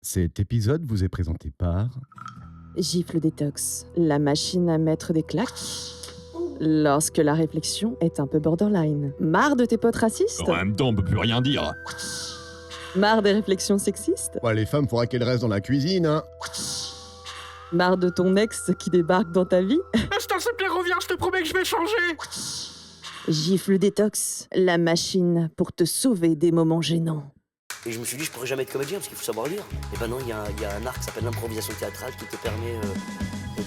Cet épisode vous est présenté par... Gifle détox, la machine à mettre des claques lorsque la réflexion est un peu borderline. Marre de tes potes racistes? En même temps, on peut plus rien dire. Marre des réflexions sexistes? Ouais, les femmes, faudra qu'elles restent dans la cuisine, hein. Marre de ton ex qui débarque dans ta vie? Je t'en supplie, reviens, je te promets que je vais changer. Gifle détox, la machine pour te sauver des moments gênants. Et je me suis dit, je pourrais jamais être comédien parce qu'il faut savoir lire. Et ben non, il y a un art qui s'appelle l'improvisation théâtrale qui te permet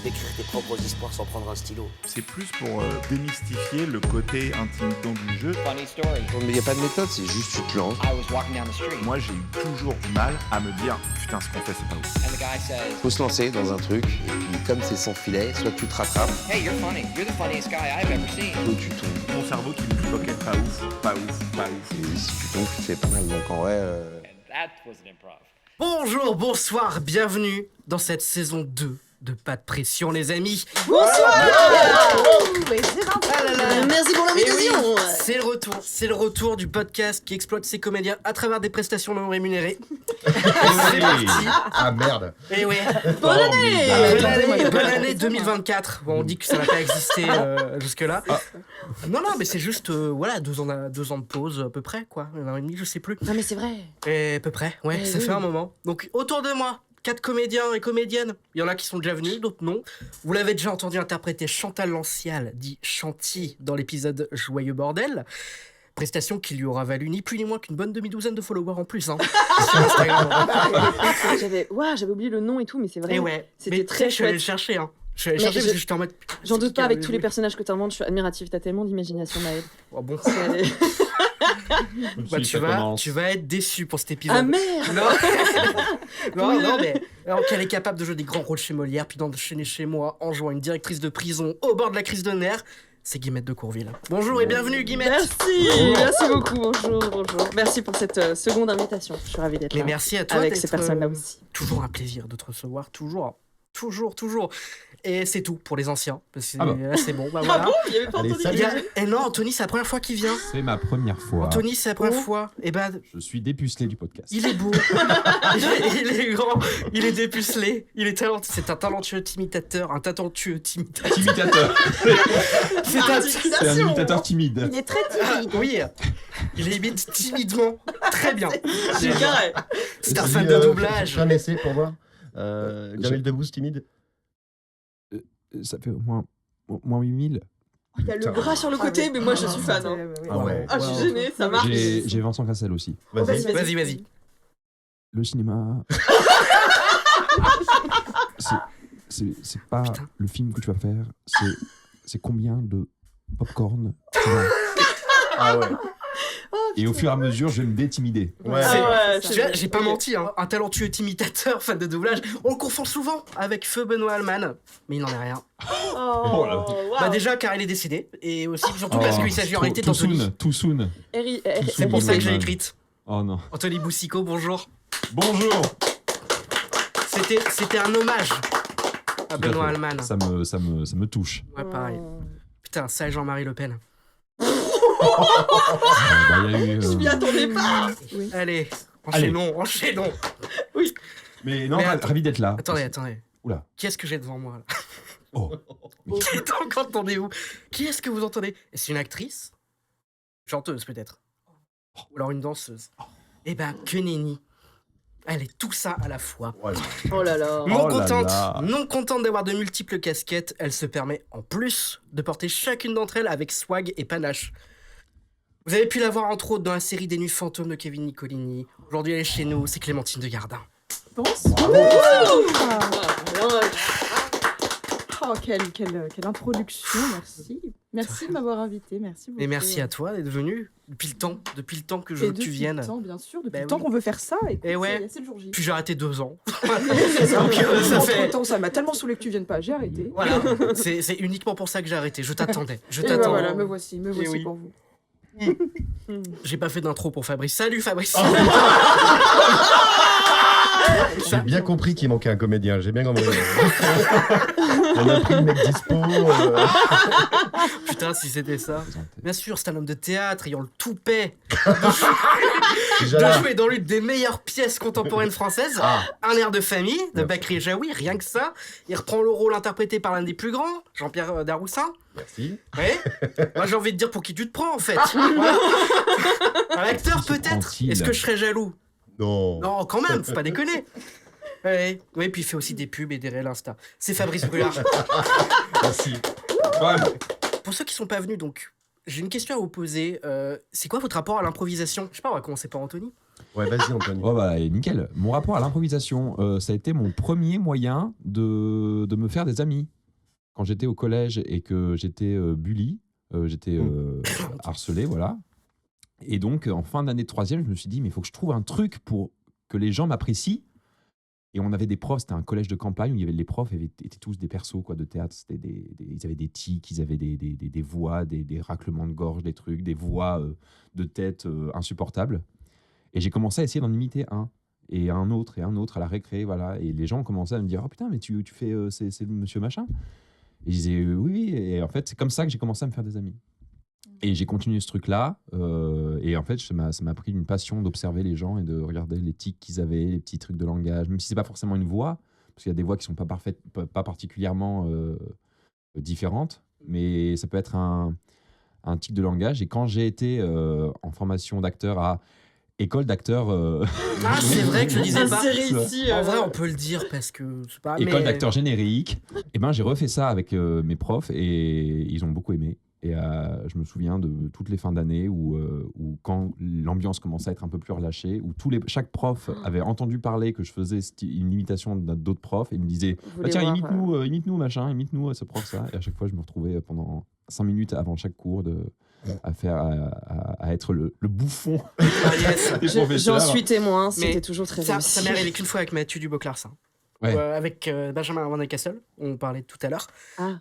d'écrire tes propres histoires sans prendre un stylo. C'est plus pour démystifier le côté intimidant du jeu. Funny story. Mais il n'y a pas de méthode, c'est juste tu te lances. I was walking down the street Moi, j'ai eu toujours du mal à me dire putain, ce qu'on fait, c'est pas ouf. and the guy says, Faut se lancer dans un truc, et puis comme c'est sans filet, soit tu te rattrapes, "Hey, you're funny. You're the funniest guy I've ever seen." soit tu tombes. Mon cerveau qui me dit ok, pas ouf, pas ouf, pas ouf. Et si tu tombes, tu te fais pas mal. Donc en vrai, And that was an improv. Bonjour, bonsoir, bienvenue dans cette saison 2 de Pas de pression, les amis. Merci pour Et oui, c'est le retour du podcast qui exploite ses comédiens à travers des prestations non rémunérées. C'est parti. Ah merde. Et oui. Bonne année! Bonne année 2024. Bon, on dit que ça n'a pas existé jusque-là. Non, mais c'est juste, voilà, 2 ans de pause à peu près, quoi. 1 an et demi, je sais plus. Non mais c'est vrai. Et à peu près, ouais, Eh ça oui. fait un moment. Donc, autour de moi, 4 comédiens et comédiennes. Il y en a qui sont déjà venus, d'autres non. Vous l'avez déjà entendu interpréter Chantal Lancial, dit Chanty, dans l'épisode Joyeux Bordel. Prestation qui lui aura valu ni plus ni moins qu'une bonne demi-douzaine de followers en plus, hein, sur Instagram. J'avais oublié le nom et tout, mais c'est vrai. Et ouais, C'était mais très je suis allé le chouette. chercher, hein. Je suis allé le Mais chercher je- parce que j'étais en mode... J'en doute pas avec tous les personnages. personnages que t'inventes, je suis admirative, t'as tellement d'imagination, Maëlle. Oh, bon. C'est allé- Bah, tu vas être déçu pour cet épisode. Ah merde! Non, mais alors qu'elle est capable de jouer des grands rôles chez Molière, puis d'enchaîner chez moi en jouant une directrice de prison au bord de la crise de nerfs, c'est Guillemette de Courville. Bonjour et bienvenue, Guillemette. Merci beaucoup, bonjour. Merci pour cette seconde invitation, je suis ravie d'être Mais là. merci à toi Avec d'être, ces personnes-là aussi. Toujours un plaisir de te recevoir, toujours. Et c'est tout pour les anciens. Parce que là, c'est bon, bah voilà. Il y avait pas Allez, entendu. salut. Et non, Anthony, c'est la première fois qu'il vient. C'est ma première fois. Anthony, c'est la première Oh. fois. Et ben, Je suis dépucelé du podcast. il est beau, il est grand, il est dépucelé, c'est un talentueux imitateur, Imitateur. C'est un imitateur Il timide. est très Ah, timide. oui, il imite timidement, très bien. C'est carré. C'est un fan de doublage. Un essai pour voir. Jamel Debbouze, timide. Ça fait au moins 8000. Il y a le bras sur le côté, mais moi je suis fan. hein. Ah ouais. Ah, je suis gênée, ça marche. J'ai Vincent Cassel aussi. Vas-y. Vas-y. Le cinéma. C'est pas Putain. le film que tu vas faire, c'est combien de popcorn tu vas- Ah ouais. Et au fur et à mesure, je vais me détimider. Ouais. Ah ouais, Tu vois, j'ai pas menti, hein. Un talentueux imitateur, fan de doublage, on le confond souvent avec Feu Benoît Alman, mais il n'en est rien. Oh là. Bah déjà car il est décédé, et aussi surtout parce qu'il s'agit en réalité d'Anthony. Too soon. C'est pour ça que j'ai Alman. écrite. Oh non. Anthony Boussico, bonjour. Bonjour. C'était un hommage à Tout à Benoît fait. Alman. Ça me touche. Ouais, pareil. Putain, ça et Jean-Marie Le Pen. Bah, il y a eu, Je m'y attendais pas. Allez, enchaînons. Mais non, Mais ravi d'être là. Attendez. Oula. Qui est-ce que j'ai devant moi là? Oh. Entendez-vous? Qui est-ce que vous entendez? C'est une actrice? Chanteuse peut-être? Ou alors une danseuse? Eh ben, que nenni. Elle est tout ça à la fois. Voilà. Oh là là. Oh là là. Non contente d'avoir de multiples casquettes, elle se permet en plus de porter chacune d'entre elles avec swag et panache. Vous avez pu la voir entre autres dans la série des Nuits fantômes de Kevin Nicolini. Aujourd'hui elle est chez nous, c'est Clémentine de Gardin. Oh, quelle introduction, merci. Merci de m'avoir invité, merci beaucoup. Et merci à toi d'être venu depuis le temps que je Et veux que tu depuis viennes. le temps, bien sûr, depuis Ben le temps oui. qu'on veut faire ça, et Et ouais. c'est le jour J. Puis j'ai arrêté 2 ans. ça Donc, ça fait... Temps, ça m'a tellement saoulé que tu viennes pas, j'ai arrêté. Voilà, c'est uniquement pour ça que j'ai arrêté. Je t'attendais. Et ben voilà, me voici oui. pour vous. J'ai pas fait d'intro pour Fabrice. Salut Fabrice. J'ai bien compris qu'il manquait un comédien. J'ai bien compris. On a pris le mec dispo. Putain, si c'était ça. Bien sûr, c'est un homme de théâtre ayant le toupet Déjà de là. jouer dans l'une des meilleures pièces contemporaines françaises, Un air de famille, de Bakri Jaoui, rien que ça. Il reprend le rôle interprété par l'un des plus grands, Jean-Pierre Daroussin. Merci. Ouais. Moi, j'ai envie de dire pour qui tu te prends, en fait. Voilà. Un acteur, peut-être. prend-il Est-ce que je serais jaloux? Non. Non, quand même, faut pas déconner. Ouais. Oui, puis il fait aussi des pubs et des réels Insta. C'est Fabrice Brulard. Merci. Pour ceux qui sont pas venus, donc, j'ai une question à vous poser. C'est quoi votre rapport à l'improvisation? Je sais pas, on va commencer par Anthony. Ouais, vas-y, Anthony. Oh bah, et nickel. Mon rapport à l'improvisation, ça a été mon premier moyen de me faire des amis. Quand j'étais au collège et que j'étais bully, j'étais harcelé, voilà. Et donc, en fin d'année de troisième, je me suis dit, mais il faut que je trouve un truc pour que les gens m'apprécient. Et on avait des profs, c'était un collège de campagne où il y avait les profs étaient tous des persos quoi, de théâtre. Ils avaient des tics, ils avaient des voix, des raclements de gorge, des trucs, des voix de tête insupportables. Et j'ai commencé à essayer d'en imiter un. Et un autre à la récré, voilà. Et les gens ont commencé à me dire, oh putain, mais tu fais, c'est le monsieur machin. Et je disais, oui. Et en fait, c'est comme ça que j'ai commencé à me faire des amis. Et j'ai continué ce truc-là. Et en fait, ça m'a pris une passion d'observer les gens et de regarder les tics qu'ils avaient, les petits trucs de langage, même si c'est pas forcément une voix, parce qu'il y a des voix qui sont pas parfaites, pas particulièrement différentes, mais ça peut être un tic de langage. Et quand j'ai été en formation d'acteur à école d'acteur, Ah, c'est vrai que je disais pas. C'est réussi. En vrai, on peut le dire parce que c'est pas. école d'acteur générique, et ben j'ai refait ça avec mes profs et ils ont beaucoup aimé. Et je me souviens de toutes les fins d'année où quand l'ambiance commençait à être un peu plus relâchée, où chaque prof avait entendu parler que je faisais une imitation d'autres profs et me disait voulez tiens, voir, imite-nous machin, imite-nous ce prof ça. Et à chaque fois, je me retrouvais pendant 5 minutes avant chaque cours à être le bouffon Ah, yes. des J'en professeurs. suis témoin, Mais c'était toujours très Ça réussi. m'est arrivé qu'une fois avec Mathieu Duboc-Larsin. Ouais. Avec Benjamin Van Castle, on parlait tout à l'heure. Ah.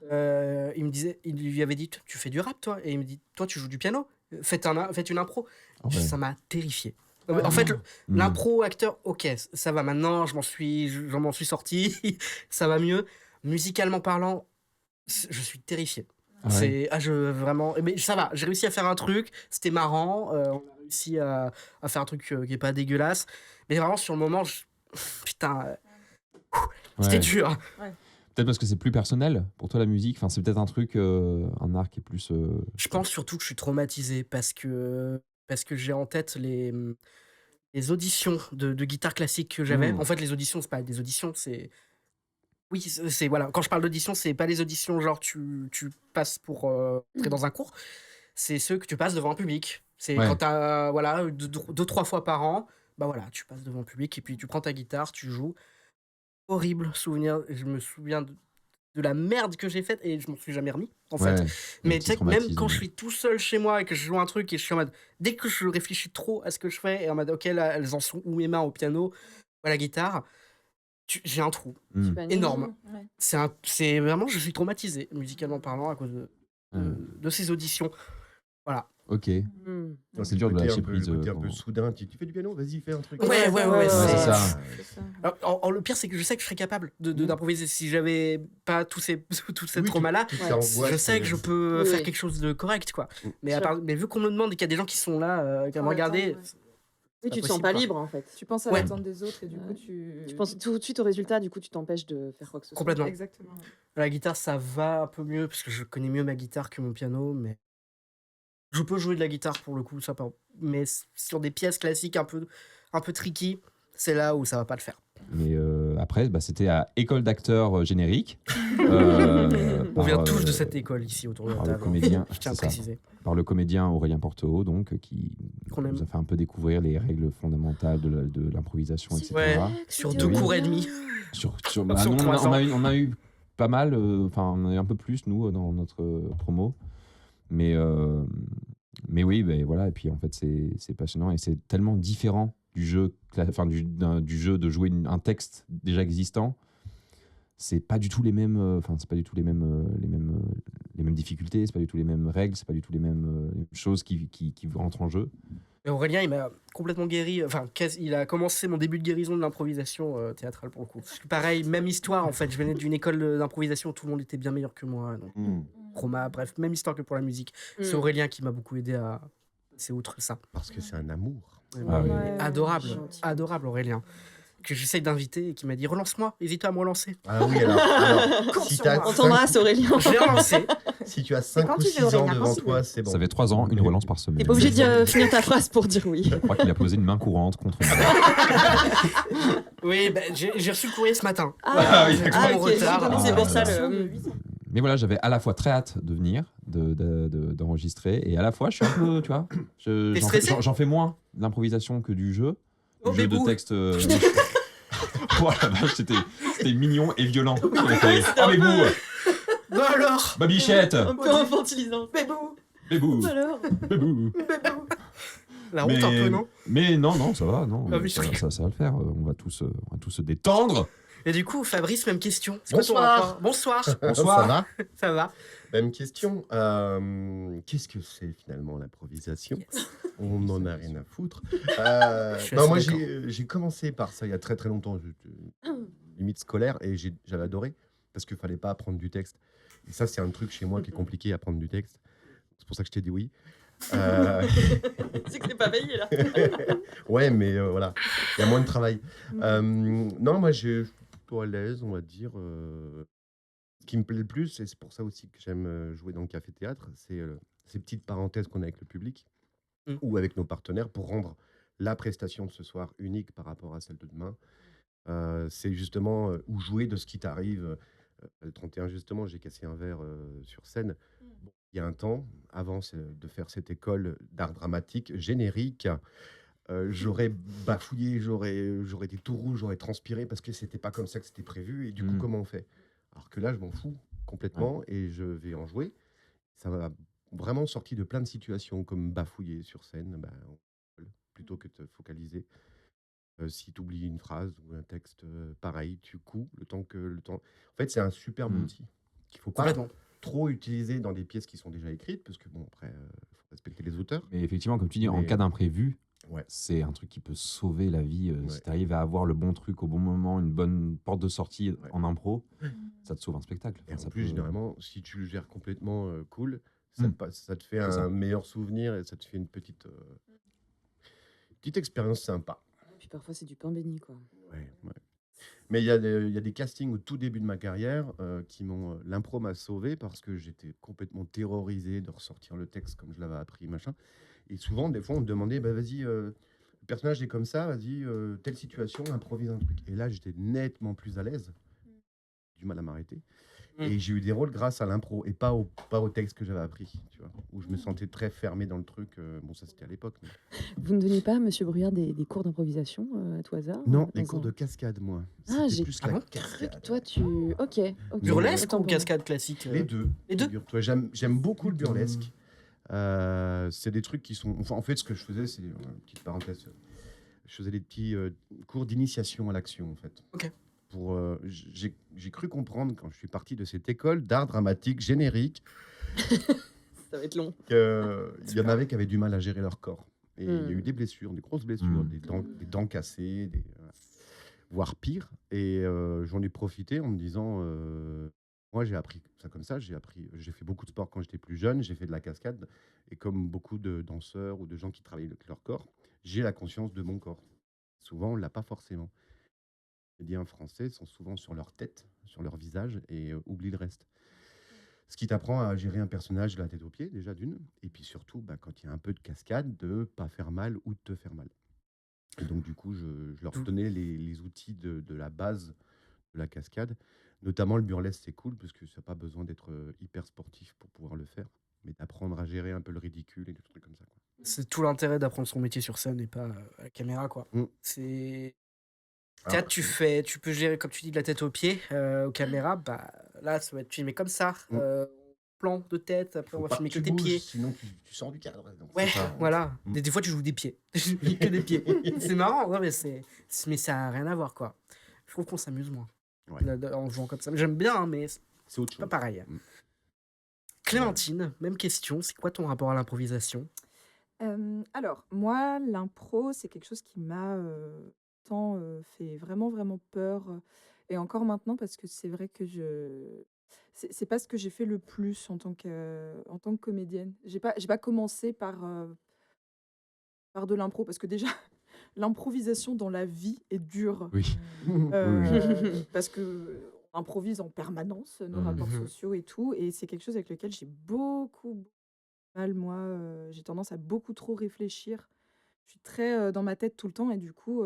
Il lui avait dit, tu fais du rap toi? Et il me dit, toi tu joues du piano, faites une impro. Ah ouais. Ça m'a terrifié. En fait, l'impro acteur, ok, ça va maintenant, j'en m'en suis sorti, ça va mieux. Musicalement parlant, je suis terrifié. Ah ouais. Vraiment, mais ça va, j'ai réussi à faire un truc, c'était marrant, on a réussi à faire un truc qui est pas dégueulasse, mais vraiment sur le moment, putain, c'était Ouais. dur. Peut-être parce que c'est plus personnel pour toi la musique. Enfin, c'est peut-être un truc, un art qui est plus. Je pense surtout que je suis traumatisé parce que j'ai en tête les auditions de guitare classique que j'avais. En fait, les auditions, c'est pas des auditions, c'est. Oui, voilà. Quand je parle d'audition, c'est pas les auditions genre tu passes pour entrer dans un cours. C'est ceux que tu passes devant un public. C'est Ouais. quand t'as, voilà, 2-3 fois par an, bah voilà, tu passes devant le public et puis tu prends ta guitare, tu joues. Horrible souvenir. Je me souviens de la merde que j'ai faite et je m'en suis jamais remis, en fait. Ouais. Mais Un tu petit sais que même traumatisme. quand je suis tout seul chez moi et que je joue un truc et je suis en mode, dès que je réfléchis trop à ce que je fais et en mode, ok, là, elles en sont où mes mains au piano ou à la guitare, j'ai un trou. Mm. Énorme. Ouais. C'est vraiment, je suis traumatisé, musicalement parlant, à cause de ces auditions. Voilà. Ok. Hmm. C'est dur de Côté lâcher un peu- prise. côté un peu soudain. Tu fais du piano, vas-y, fais un truc. Ouais, c'est ça. Alors, le pire, c'est que je sais que je serais capable d'improviser. Si j'avais pas toute cette Oui, trauma-là, toute cette angoisse, je sais que je peux Oui, faire oui. quelque chose de correct, quoi. Mais, Sûr. mais vu qu'on me demande et qu'il y a des gens qui sont là, qui vont me regarder, Oui, tu te sens possible, pas quoi. libre en fait. Tu penses à Ouais. l'attente des autres et du coup tu. Tu penses tout de suite au résultat, du coup tu t'empêches de faire quoi que ce soit. Complètement. Exactement. la guitare, ça va un peu mieux, parce que je connais mieux ma guitare que mon piano, mais je peux jouer de la guitare pour le coup, ça pas. Mais sur des pièces classiques un peu tricky, c'est là où ça va pas le faire. Mais après, c'était à école d'acteur générique. On vient tous de cette école ici autour de la par le table. comédien, Je tiens à c'est ça. préciser. Par le comédien Aurélien Porteau, donc, qui Qu'on aime. nous a fait un peu découvrir les règles fondamentales de l'improvisation, etc. Ouais, sur 2 Oui. cours et demi. Sur Sur nous, 3 ans. on a eu pas mal, enfin, on a eu un peu plus, nous, dans notre promo. Mais oui, ben, voilà. Et puis, en fait, c'est passionnant et c'est tellement différent du jeu, du jeu de jouer un texte déjà existant. C'est pas du tout les mêmes, c'est pas du tout les mêmes difficultés, c'est pas du tout les mêmes règles, c'est pas du tout les mêmes choses qui rentrent en jeu. Et Aurélien, il m'a complètement guéri. Enfin, il a commencé mon début de guérison de l'improvisation théâtrale pour le coup. Parce que pareil, même histoire en fait. Je venais d'une école d'improvisation où tout le monde était bien meilleur que moi. Donc, Chroma, bref, même histoire que pour la musique. C'est Aurélien qui m'a beaucoup aidé à passer outre ça. Parce que c'est un amour. Ah oui. Adorable, Gentil. adorable Aurélien. Que j'essaye d'inviter et qui m'a dit relance-moi, hésite pas à me relancer. Ah oui, alors Cours si, sur t'as moi. On cinq- t'embrasse, Aurélien. Je l'ai relancé. si tu as 5 quand ou tu veux, 6 ans Aurélien, devant quand tu toi, veux. c'est bon. Ça fait 3 ans, une relance par semaine. T'es pas obligé de finir ta phrase pour dire oui. Je crois qu'il a posé une main courante contre moi. Oui, bah, j'ai reçu le courrier ce matin. Ah, oui, d'accord. Mon retard. C'est pour ça Ah, le. Mais voilà, j'avais à la fois très hâte de venir, d'enregistrer, et à la fois, je suis un peu, tu vois, T'es stressé j'en fais moins d'improvisation que du jeu. Oh, Du jeu de bébou. texte. Voilà, c'était mignon et violent. Oh, bébou, Bah alors babichette, Un peu infantilisant. Bébou bébou, Alors bébou. La honte un peu, non Mais non, ça va, non, Ah oui, ça, je rigole. ça va le faire. On va tous se détendre. Et du coup, Fabrice, même question. C'est quoi ton Bonsoir. rapport Bonsoir. Bonsoir. Ça va? Ça va Même question. Qu'est-ce que c'est finalement l'improvisation? On n'en a rien à foutre. Je suis Non, assez moi d'accord. j'ai commencé par ça il y a très très longtemps, limite scolaire, et j'avais adoré parce qu'il fallait pas apprendre du texte. Et ça, c'est un truc chez moi qui est compliqué, apprendre du texte. C'est pour ça que je t'ai dit oui. C'est que c'est pas payé là. Ouais, mais voilà, il y a moins de travail. Non, moi, je suis plutôt à l'aise, on va dire. Ce qui me plaît le plus, et c'est pour ça aussi que j'aime jouer dans le café-théâtre, c'est ces petites parenthèses qu'on a avec le public ou avec nos partenaires pour rendre la prestation de ce soir unique par rapport à celle de demain. C'est justement ou jouer de ce qui t'arrive. Le 31, justement, j'ai cassé un verre sur scène. Bon, il y a un temps, avant de faire cette école d'art dramatique générique, j'aurais bafouillé, j'aurais été tout rouge, j'aurais transpiré parce que c'était pas comme ça que c'était prévu. Et du coup, comment on fait? Alors que là, je m'en fous complètement et je vais en jouer. Ça m'a vraiment sorti de plein de situations comme bafouiller sur scène, on rigole, plutôt que de te focaliser. Si tu oublies une phrase ou un texte, pareil, tu couds le temps que le temps. En fait, c'est un superbe outil qu'il faut pas Complètement. trop utiliser dans des pièces qui sont déjà écrites, parce que bon, après, faut respecter les auteurs. Mais effectivement, comme tu dis, en Mais- cas d'imprévu, Ouais. c'est un truc qui peut sauver la vie. Ouais. Si tu arrives à avoir le bon truc au bon moment, une bonne porte de sortie Ouais. en impro, ça te sauve un spectacle. Et Enfin, en ça plus, peut- généralement, si tu le gères complètement cool, ça te fait un ça. meilleur souvenir et ça te fait une petite expérience sympa. Puis parfois c'est du pain béni quoi. Ouais. Mais il y a des castings au tout début de ma carrière qui m'ont. L'impro m'a sauvé parce que j'étais complètement terrorisé de ressortir le texte comme je l'avais appris, machin. Et souvent, des fois, on me demandait, vas-y, le personnage est comme ça, vas-y, telle situation, improvise un truc. Et là, j'étais nettement plus à l'aise. Du mal à m'arrêter. Et j'ai eu des rôles grâce à l'impro et pas au texte que j'avais appris, tu vois, où je me sentais très fermé dans le truc. Bon, ça, c'était à l'époque. Mais... Vous ne donnez pas, Monsieur Bruyère, des cours d'improvisation à tout hasard Non, des dans cours un- de cascade, moi. Ah, C'était j'ai plus Ah la bon cascade. Toi, tu. Ok. Burlesque Autant ou pour moi. cascade classique Les deux. Les deux figure-toi. J'aime beaucoup le burlesque. C'est des trucs qui sont. Enfin, en fait, ce que je faisais, c'est une petite parenthèse. Je faisais des petits cours d'initiation à l'action, en fait. Ok. J'ai cru comprendre quand je suis parti de cette école d'art dramatique générique Ça va être long. qu'il y en avait qui avaient du mal à gérer leur corps. Et il y a eu des blessures, des grosses blessures, des dents cassées, voire pire. Et j'en ai profité en me disant, moi j'ai appris ça comme ça, j'ai fait beaucoup de sport quand j'étais plus jeune, j'ai fait de la cascade. Et comme beaucoup de danseurs ou de gens qui travaillent avec leur corps, j'ai la conscience de mon corps. Souvent, on ne l'a pas forcément. Les comédiens français sont souvent sur leur tête, sur leur visage, et oublient le reste. Ce qui t'apprend à gérer un personnage de la tête aux pieds, déjà d'une, et puis surtout, quand il y a un peu de cascade, de ne pas faire mal ou de te faire mal. Et donc, du coup, je leur donnais les outils de la base de la cascade. Notamment, le burlesque, c'est cool, parce que ça n'a pas besoin d'être hyper sportif pour pouvoir le faire, mais d'apprendre à gérer un peu le ridicule et des trucs comme ça, quoi. C'est tout l'intérêt d'apprendre son métier sur scène et pas à la caméra, quoi. C'est... Théâtre, tu peux gérer, comme tu dis, de la tête aux pieds, aux caméras, là, ça va être filmé comme ça. Plan de tête, après, on va filmer que tes pieds. Sinon, tu sors du cadre. Donc Ouais, c'est ça. voilà. Des fois, tu joues des pieds. Que des pieds. C'est marrant, ouais, mais ça n'a rien à voir, quoi. Je trouve qu'on s'amuse moins en jouant comme ça. J'aime bien, hein, mais c'est autre pas chose. pareil. Clémentine, même question. C'est quoi ton rapport à l'improvisation? Alors, moi, l'impro, c'est quelque chose qui m'a tant fait vraiment, vraiment peur. Et encore maintenant, parce que c'est vrai que c'est pas ce que j'ai fait le plus en tant que comédienne. J'ai pas commencé par de l'impro, parce que déjà, l'improvisation dans la vie est dure. Oui. Oui, oui. Parce que on improvise en permanence nos rapports Mhm. sociaux et tout. Et c'est quelque chose avec lequel j'ai beaucoup mal, moi. J'ai tendance à beaucoup trop réfléchir. Je suis très dans ma tête tout le temps et du coup,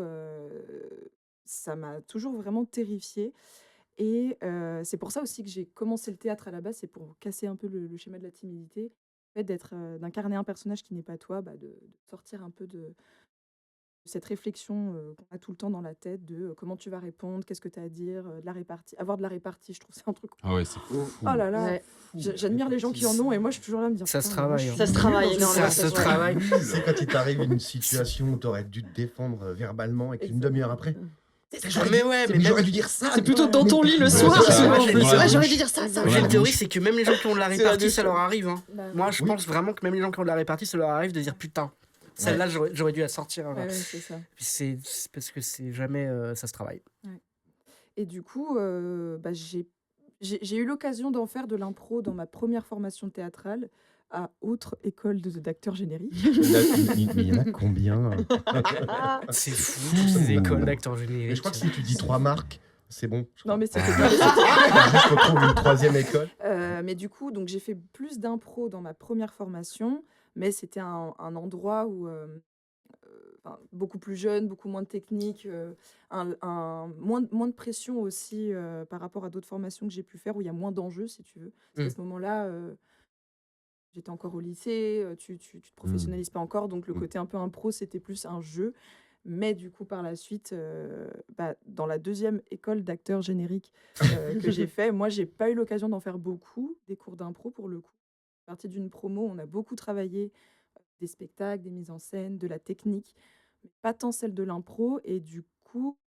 ça m'a toujours vraiment terrifiée. Et c'est pour ça aussi que j'ai commencé le théâtre à la base, c'est pour casser un peu le schéma de la timidité. Le fait d'incarner un personnage qui n'est pas toi, de sortir un peu de cette réflexion qu'on a tout le temps dans la tête de comment tu vas répondre, qu'est-ce que tu as à dire, de la répartie. Avoir de la répartie, je trouve c'est un truc. Ah ouais, c'est fou. Oh là là, Ouais. j'admire les gens qui en ont et moi je suis toujours là à me dire. Ça se putain, mais moi, je travaille, suis hein. Ça se nulle travaille dans ce énormément, Ça truc. se travaille. C'est quand il t'arrive une situation où tu aurais dû te défendre verbalement et qu'une demi-heure après. Mais ouais, mais J'aurais même- dû dire ça. C'est plutôt dans mais- ton lit le Ouais, soir, c'est ça. souvent, en Ouais, plus. dans la Ouais, j'aurais douche. dû dire ça. Dans j'ai la une théorie, douche. c'est que même les gens qui ont de la C'est la répartie, douche, ça leur ouais. arrive. Hein. Bah, Moi, je Oui. pense vraiment que même les gens qui ont de la répartie, ça leur arrive de dire putain, celle-là, j'aurais dû la sortir. ouais, c'est ça. Puis c'est parce que c'est jamais ça se travaille. Et du coup, j'ai eu l'occasion d'en faire de l'impro dans ma première formation théâtrale à Autre École d'acteurs génériques. Mais il y en a combien C'est fou, toutes ces écoles d'acteurs génériques. Mais je crois que si tu dis 3 marques, c'est bon. je Non, crois. mais c'était Faut juste qu'on trouve une 3e école. Mais du coup, donc j'ai fait plus d'impro dans ma première formation, mais c'était un endroit où enfin, beaucoup plus jeune, beaucoup moins de technique, moins de pression aussi par rapport à d'autres formations que j'ai pu faire où il y a moins d'enjeux, si tu veux. Parce qu'à ce moment-là, j'étais encore au lycée, tu te professionnalises pas encore, donc le côté un peu impro, c'était plus un jeu. Mais du coup, par la suite, dans la deuxième école d'acteurs génériques que j'ai fait, moi, j'ai pas eu l'occasion d'en faire beaucoup, des cours d'impro pour le coup. Partie d'une promo, on a beaucoup travaillé des spectacles, des mises en scène, de la technique, mais pas tant celle de l'impro. Et du coup,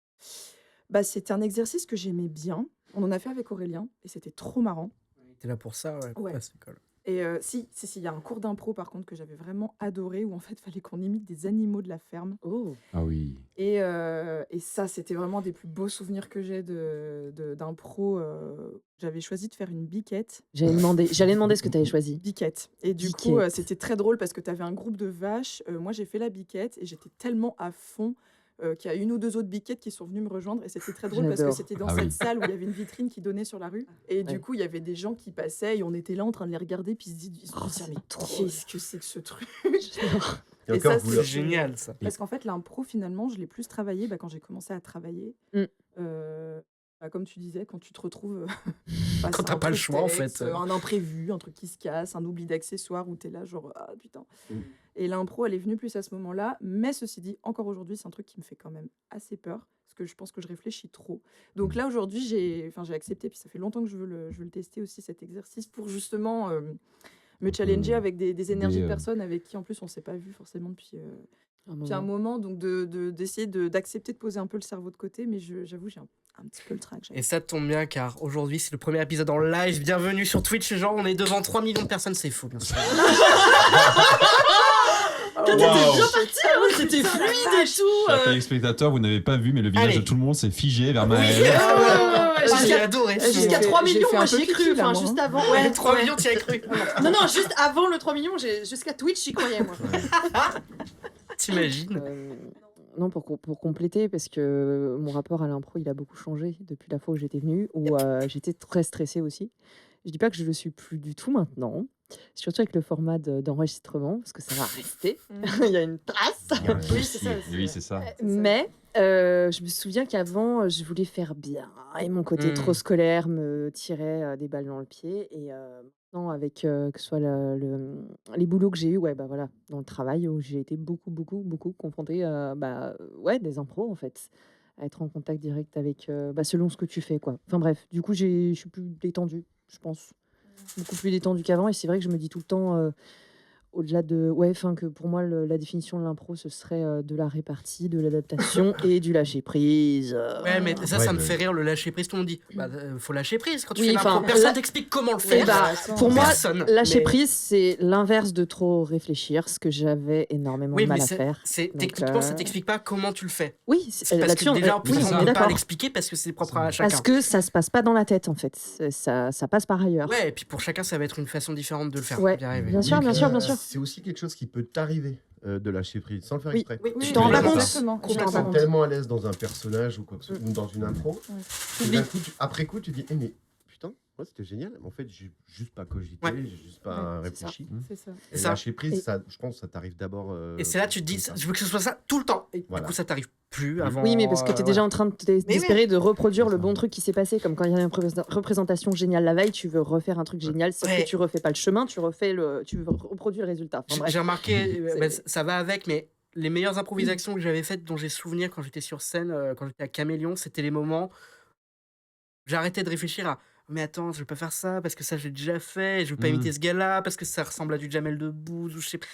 c'était un exercice que j'aimais bien. On en a fait avec Aurélien et c'était trop marrant. T'es là pour ça, ouais. Ouais. à cette école. Et si, il y a un cours d'impro par contre que j'avais vraiment adoré où en fait, il fallait qu'on imite des animaux de la ferme. Oh. Ah oui. Et ça, c'était vraiment des plus beaux souvenirs que j'ai d'impro. J'avais choisi de faire une biquette. J'allais demander ce que tu avais choisi. Biquette. Et du coup, Biquette. c'était très drôle parce que tu avais un groupe de vaches. Moi, j'ai fait la biquette et j'étais tellement à fond qu'il y a une ou deux autres biquettes qui sont venues me rejoindre. Et c'était très drôle parce que J'adore. c'était dans Ah cette oui. salle où il y avait une vitrine qui donnait sur la rue. Et du Ouais. coup, il y avait des gens qui passaient et on était là en train de les regarder. Puis ils se disaient, c'est mais trop qu'est-ce que c'est que ce truc? Et Et encore, ça, vous C'est leur- génial ça. Parce qu'en fait, l'impro, finalement, je l'ai plus travaillé quand j'ai commencé à travailler. Comme tu disais, quand tu te retrouves face Quand à t'as un pas le trou de choix, en texte, fait. un imprévu, un truc qui se casse, un oubli d'accessoires où t'es là, genre, ah putain. Et l'impro, elle est venue plus à ce moment-là. Mais ceci dit, encore aujourd'hui, c'est un truc qui me fait quand même assez peur. Parce que je pense que je réfléchis trop. Donc là, aujourd'hui, j'ai accepté. Puis ça fait longtemps que je veux le tester aussi, cet exercice, pour justement me challenger avec des énergies de personnes avec qui, en plus, on s'est pas vu forcément depuis un moment. Donc d'essayer d'accepter de poser un peu le cerveau de côté. Mais j'avoue, j'ai un petit peu le trac. Et ça tombe bien car aujourd'hui c'est le premier épisode en live. Bienvenue sur Twitch, genre on est devant 3 millions de personnes, c'est faux bien sûr. T'étais bien parti, hein, c'était fluide et tout. Chers téléspectateurs, vous n'avez pas vu, mais le visage Allez. de tout le monde s'est figé vers Oui, Maëlle. j'ai adoré. Jusqu'à 3 j'ai millions, fait moi un peu j'y ai cru. pipi, là, Enfin, moi, juste hein. avant. Ouais, Ouais, 3 ouais. millions, tu y as cru. Non, juste avant le 3 millions, jusqu'à Twitch, j'y croyais, moi. T'imagines? Non, pour compléter, parce que mon rapport à l'impro, il a beaucoup changé depuis la fois où j'étais venue, où j'étais très stressée aussi. Je dis pas que je le suis plus du tout maintenant, surtout avec le format d'enregistrement, parce que ça va rester. Il y a une trace. Oui, c'est ça. Oui, c'est ça. Mais je me souviens qu'avant, je voulais faire bien, et mon côté trop scolaire me tirait des balles dans le pied. Et maintenant, avec que ce soit les boulots que j'ai eus, voilà, dans le travail, où j'ai été beaucoup confrontée à des impros, en fait, à être en contact direct avec, selon ce que tu fais, quoi. Enfin bref, du coup, je suis plus détendue, je pense. Beaucoup plus détendue qu'avant. Et c'est vrai que je me dis tout le temps, au-delà de ouais, enfin que pour moi la définition de l'impro ce serait de la répartie, de l'adaptation et du lâcher prise. Ouais, mais ça, Ouais, ça me bah, fait rire le lâcher prise. Tout le monde dit, faut lâcher prise quand tu Oui, fais l'impro. enfin, Personne là- t'explique comment le Eh faire. bah, pour moi, Personne. lâcher Mais- prise, c'est l'inverse de trop réfléchir, ce que j'avais énormément Oui, de mal mais à faire. Donc, techniquement, ça t'explique pas comment tu le fais. Oui, Parce là-dessus, que déjà, en plus, oui, c'est on ça. on est peut pas d'accord. l'expliquer parce que c'est propre à chacun. Parce que ça se passe pas dans la tête, en fait. Ça passe par ailleurs. Ouais, et puis pour chacun, ça va être une façon différente de le faire. Ouais, d'y arriver. bien sûr, oui, bien puis, sûr, bien sûr. C'est aussi quelque chose qui peut t'arriver de lâcher prise, sans le faire Oui. exprès. Oui, Oui, Tu t'en rends pas complètement. compte. exactement. Tu t'en Tu rends te pas sens compte. tellement à l'aise dans un personnage ou, quoi que ce soit, ou dans une impro, Ouais. que d'un coup, après coup, tu dis, mais putain, ouais, c'était génial. Mais en fait, j'ai juste pas cogité, Ouais. j'ai juste pas Ouais, c'est ça. réfléchi. C'est ça. Et Ça. lâcher prise, Et- ça, je pense que ça t'arrive d'abord. Et c'est là tu te dis, comme ça. je veux que ce soit ça tout le temps. Et Voilà. du coup, ça t'arrive plus Oui. avant. Oui, mais parce que tu es déjà en train d'espérer de reproduire C'est le ça. bon truc qui s'est passé. Comme quand il y a une représentation géniale la veille, tu veux refaire un truc génial, sauf Ouais. que tu refais pas le chemin, tu reproduis le résultat. Enfin, bref. J'ai remarqué, C'est- bah, ça va avec, mais les meilleures improvisations que j'avais faites, dont j'ai souvenir quand j'étais sur scène, quand j'étais à Caméléon, c'était les moments où j'arrêtais de réfléchir à mais attends, je vais pas faire ça parce que ça j'ai déjà fait, je vais pas Mhm. imiter ce gars-là parce que ça ressemble à du Jamel Debbouze ou je sais pas.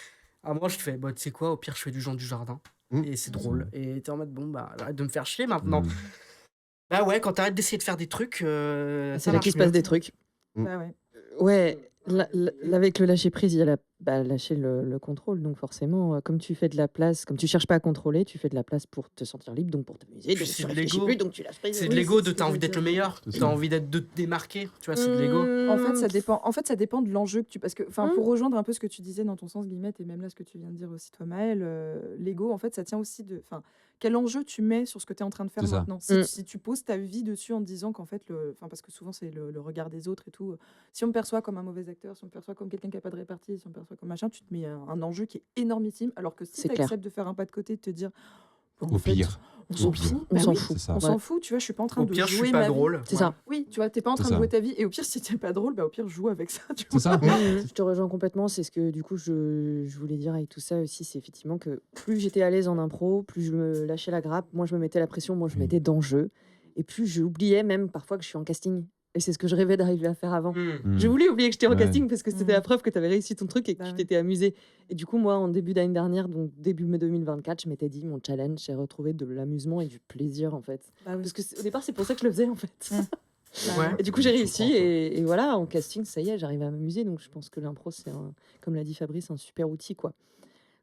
À moi, je fais, bah, tu sais quoi, au pire, je fais du Jean Dujardin. Mhm. Et c'est drôle. Et t'es en mode, bon, bah, arrête de me faire chier maintenant. Mm. Bah ouais, quand t'arrêtes d'essayer de faire des trucs, ça C'est là qu'il marche se passe mieux. des trucs. Bah ouais. Ouais, avec le lâcher prise, il y a lâcher le contrôle. Donc forcément, comme tu fais de la place, comme tu cherches pas à contrôler, tu fais de la place pour te sentir libre, donc pour t'amuser. Puis Donc c'est tu de réfléchis l'ego. plus, donc tu lâches prise. C'est de Oui, l'ego c'est de ce que t'as je envie veux d'être le dire. meilleur, C'est t'as ça. envie de te démarquer, tu vois, c'est de l'ego. En fait, ça dépend. En fait, ça dépend de l'enjeu que tu. Parce que, enfin, Mm. pour rejoindre un peu ce que tu disais dans ton sens, Guillemette, et même là ce que tu viens de dire aussi toi, Maëlle, l'ego, en fait, ça tient aussi de. Enfin, quel enjeu tu mets sur ce que tu es en train de faire C'est ça. maintenant. Si tu poses ta vie dessus en te disant qu'en fait, enfin, parce que souvent c'est le regard des autres et tout. Si on me perçoit comme un mauvais acteur, si on me perçoit comme quelqu'un qui a pas de répartie, si on me perçoit comme machin, tu te mets un enjeu qui est énormissime. Alors que si C'est tu clair. acceptes de faire un pas de côté, de te dire. Bon, Au en fait, pire. on Au s'en pire. fout. On Bah s'en oui, fout. C'est ça. on s'en fout, tu vois, je suis pas en train Au de pire, je jouer suis ma pas vie. drôle. C'est Ouais. ça. Oui, tu vois, t'es pas en C'est train de ça. jouer ta vie. Et au pire, si t'es pas drôle, bah au pire, joue avec ça. Tu C'est vois. ça. Je te rejoins complètement. C'est ce que du coup je voulais dire avec tout ça aussi. C'est effectivement que plus j'étais à l'aise en impro, plus je me lâchais la grappe, moins je me mettais la pression, moins je Oui. mettais d'enjeu. Et plus j'oubliais même parfois que je suis en casting. Et c'est ce que je rêvais d'arriver à faire avant. Hmm. Mm. Je voulais oublier que j'étais en Ouais. casting parce que c'était Mhm. la preuve que tu avais réussi ton truc et que Bah tu ouais. t'étais amusé. Et du coup, moi, en début d'année dernière, donc début mai 2024, je m'étais dit, mon challenge, c'est retrouver de l'amusement et du plaisir, en fait. Bah oui. Parce que au départ, c'est pour ça que je le faisais, en fait. Mm. Bah Ouais. Et du coup, j'ai Je réussi. comprends, quoi. Et voilà, en casting, ça y est, j'arrive à m'amuser. Donc, je pense que l'impro, c'est, comme l'a dit Fabrice, un super outil, quoi.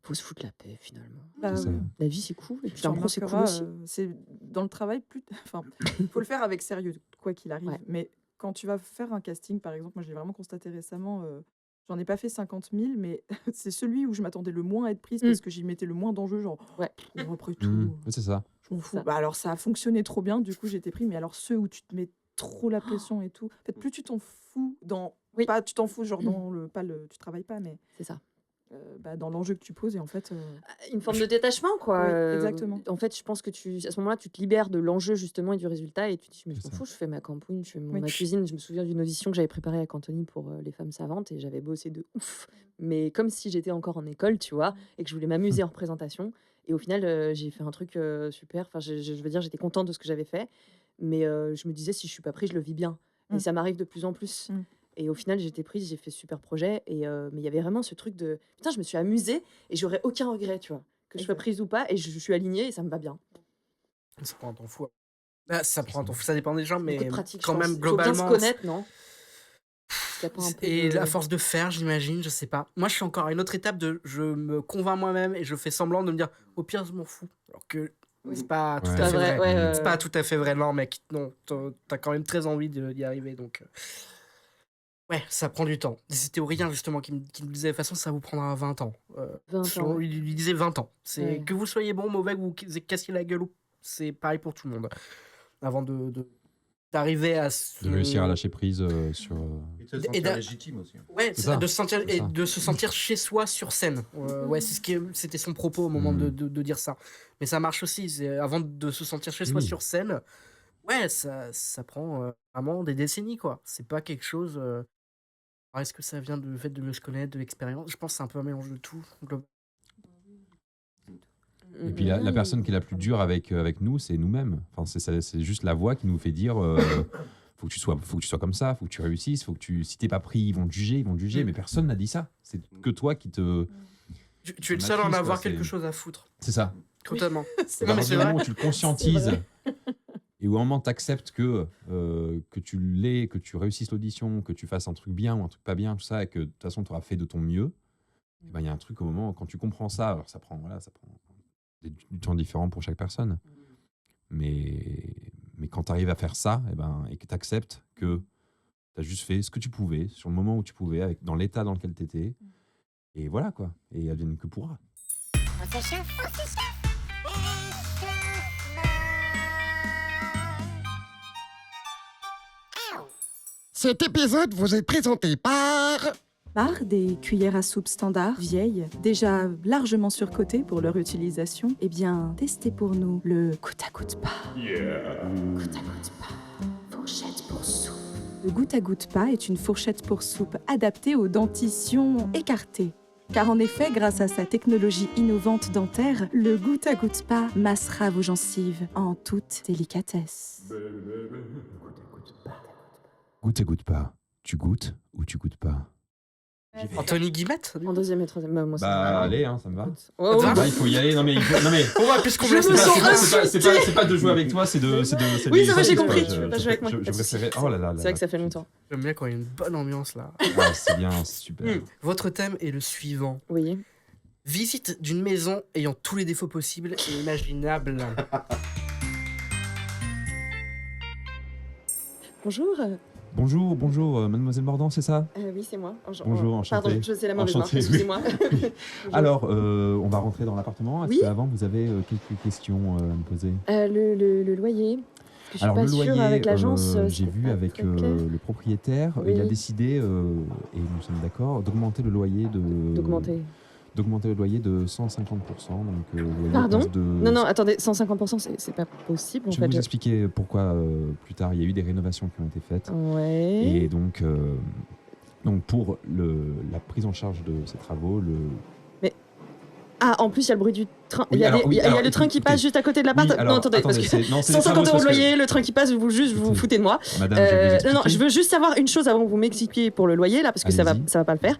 Faut se foutre la paix, finalement. Bah C'est ça. oui. La vie, c'est cool. Et puis Tu l'impro, c'est cool remarqueras, aussi. c'est dans le travail plus. Enfin, faut le faire avec sérieux, quoi qu'il arrive. Ouais. Mais quand tu vas faire un casting, par exemple, moi, j'ai vraiment constaté récemment. J'en ai pas fait 50 000, mais c'est celui où je m'attendais le moins à être prise Mm. parce que j'y mettais le moins d'enjeux. Genre, Ouais. bon, après tout, Mm. Ouais, c'est ça. je m'en C'est fous. ça. Bah, alors, ça a fonctionné trop bien, du coup, j'ai été pris. Mais alors, ceux où tu te mets trop la pression et tout. En fait, plus tu t'en fous dans. Oui. Pas, tu t'en fous, genre, dans le. Pas le tu travailles pas, mais C'est ça. bah, dans l'enjeu que tu poses. Et en fait. Une forme de détachement, quoi. Oui, exactement. En fait, je pense que à ce moment-là, tu te libères de l'enjeu, justement, et du résultat, et tu te dis, mais je C'est m'en ça. fous, je fais ma campouine, je fais Oui. ma cuisine. Je me souviens d'une audition que j'avais préparée avec Anthony pour Les Femmes Savantes, et j'avais bossé de ouf. Mais comme si j'étais encore en école, tu vois, et que je voulais m'amuser en représentation. Et au final, j'ai fait un truc super. Enfin, je veux dire, j'étais contente de ce que j'avais fait, mais je me disais, si je suis pas prise, je le vis bien. Et Mm. ça m'arrive de plus en plus. Mm. Et au final, j'étais prise, j'ai fait super projet. Mais il y avait vraiment ce truc de putain, je me suis amusée et j'aurais aucun regret, tu vois. Que je sois Exact. prise ou pas, et je suis alignée et ça me va bien. Ça prend un temps fou. Ah, ça prend un temps fou, ça dépend des gens, mais Beaucoup de pratique, je quand pense. même, Il faut bien se globalement. connaître, non? Qu'il y a pas un peu Et de- à force de faire, j'imagine, je sais pas. Moi, je suis encore à une autre étape de je me convainc moi-même et je fais semblant de me dire au pire, je m'en fous. Alors que Oui. c'est pas tout Ouais. à Pas fait vrai, vrai. ouais, C'est pas tout à fait vrai, non, mec. Non, t'as quand même très envie d'y arriver, donc. Ouais, ça prend du temps. C'était Aurélien, justement, qui me disait, de toute façon, ça vous prendra 20 ans. 20 ans. Il disait 20 ans. C'est Ouais. que vous soyez bon, mauvais, que vous cassiez la gueule, c'est pareil pour tout le monde. Avant d'arriver à De réussir à lâcher prise sur. Et de se Et sentir d'a- légitime aussi. Ouais, C'est ça, de se sentir c'est et ça. de se sentir chez soi sur scène. Ouais, c'était son propos au moment de dire ça. Mais ça marche aussi. Avant de se sentir chez soi Oui. sur scène, ouais, ça prend vraiment des décennies, quoi. C'est pas quelque chose. Alors, est-ce que ça vient du fait de mieux se connaître, de l'expérience? Je pense que c'est un peu un mélange de tout. Et puis la personne qui est la plus dure avec nous, c'est nous-mêmes. Enfin, c'est juste la voix qui nous fait dire faut que tu sois comme ça, faut que tu réussisses, si t'es pas pris, ils vont te juger, mais personne n'a dit ça. C'est que toi qui te. Tu es le seul à en matrice, avoir quoi, quelque chose à foutre. C'est ça. Totalement. C'est Non, mais c'est vrai. où tu le conscientises et au moment où tu acceptes que tu l'aies, que tu réussisses l'audition, que tu fasses un truc bien ou un truc pas bien, tout ça, et que de toute façon tu auras fait de ton mieux, il y a un truc au moment quand tu comprends ça, alors ça prend du temps différent pour chaque personne. Mais quand tu arrives à faire ça, et que tu acceptes que tu as juste fait ce que tu pouvais, sur le moment où tu pouvais, dans l'état dans lequel tu étais, et voilà quoi, et advienne que pourra. Cet épisode vous est présenté par... Des cuillères à soupe standard, vieilles, déjà largement surcotées pour leur utilisation. Eh bien, testez pour nous le goutte à goutte pas. Goutte à goutte pas, fourchette pour soupe. Le goutte à goutte pas est une fourchette pour soupe adaptée aux dentitions écartées. Car en effet, grâce à sa technologie innovante dentaire, le goutte à goutte pas massera vos gencives en toute délicatesse. Goûte à goûte pas. Tu goûtes ou tu goûtes pas? Anthony Guillemette En deuxième et troisième. Moi, ça me va. Allez, ça me va. Oh, Ah, Il faut y aller. Non mais puisqu'on me Je laisse me pas- sens c'est pas de jouer avec toi, c'est de. Oui, ça va, j'ai de- compris. je- Tu veux pas je- jouer avec moi. je pas de préférais. souci. Oh là là. C'est vrai que ça fait longtemps. J'aime bien quand il y a une bonne ambiance là. C'est bien, c'est super. Votre thème est le suivant. Oui. Visite d'une maison ayant tous les défauts possibles et imaginables. Bonjour. Bonjour, mademoiselle Mordant, c'est ça? Oui, c'est moi. Bonjour, enchanté. Pardon, je sais la mauvaise main. Enchanté, oui. Excusez-moi. Alors, on va rentrer dans l'appartement. Est-ce Oui. qu'avant, vous avez quelques questions à me poser? Le loyer. Parce que je suis Alors, pas le sûre loyer, avec l'agence. j'ai c'est vu pas avec très clair. le propriétaire, Oui. il a décidé, et nous sommes d'accord, d'augmenter le loyer d'augmenter le loyer de 150%. Donc, le loyer Pardon passe de... Non, attendez, 150%, c'est pas possible en Je vais fait. vous expliquer pourquoi plus tard. Il y a eu des rénovations qui ont été faites. Ouais. Et donc pour la prise en charge de ces travaux, Ah, en plus, il y a le bruit du train. Oui, Il y a, alors, il y a alors, le train qui écoutez. passe juste à côté de l'appart. Oui, alors, non, attendez, parce que c'est des 150 travaux, euros de parce que- loyer, le train qui passe, vous vous foutez de moi. Madame, je vais vous expliquer. Non, je veux juste savoir une chose avant que vous m'expliquiez pour le loyer, là, parce que ça Allez-y. va pas le faire.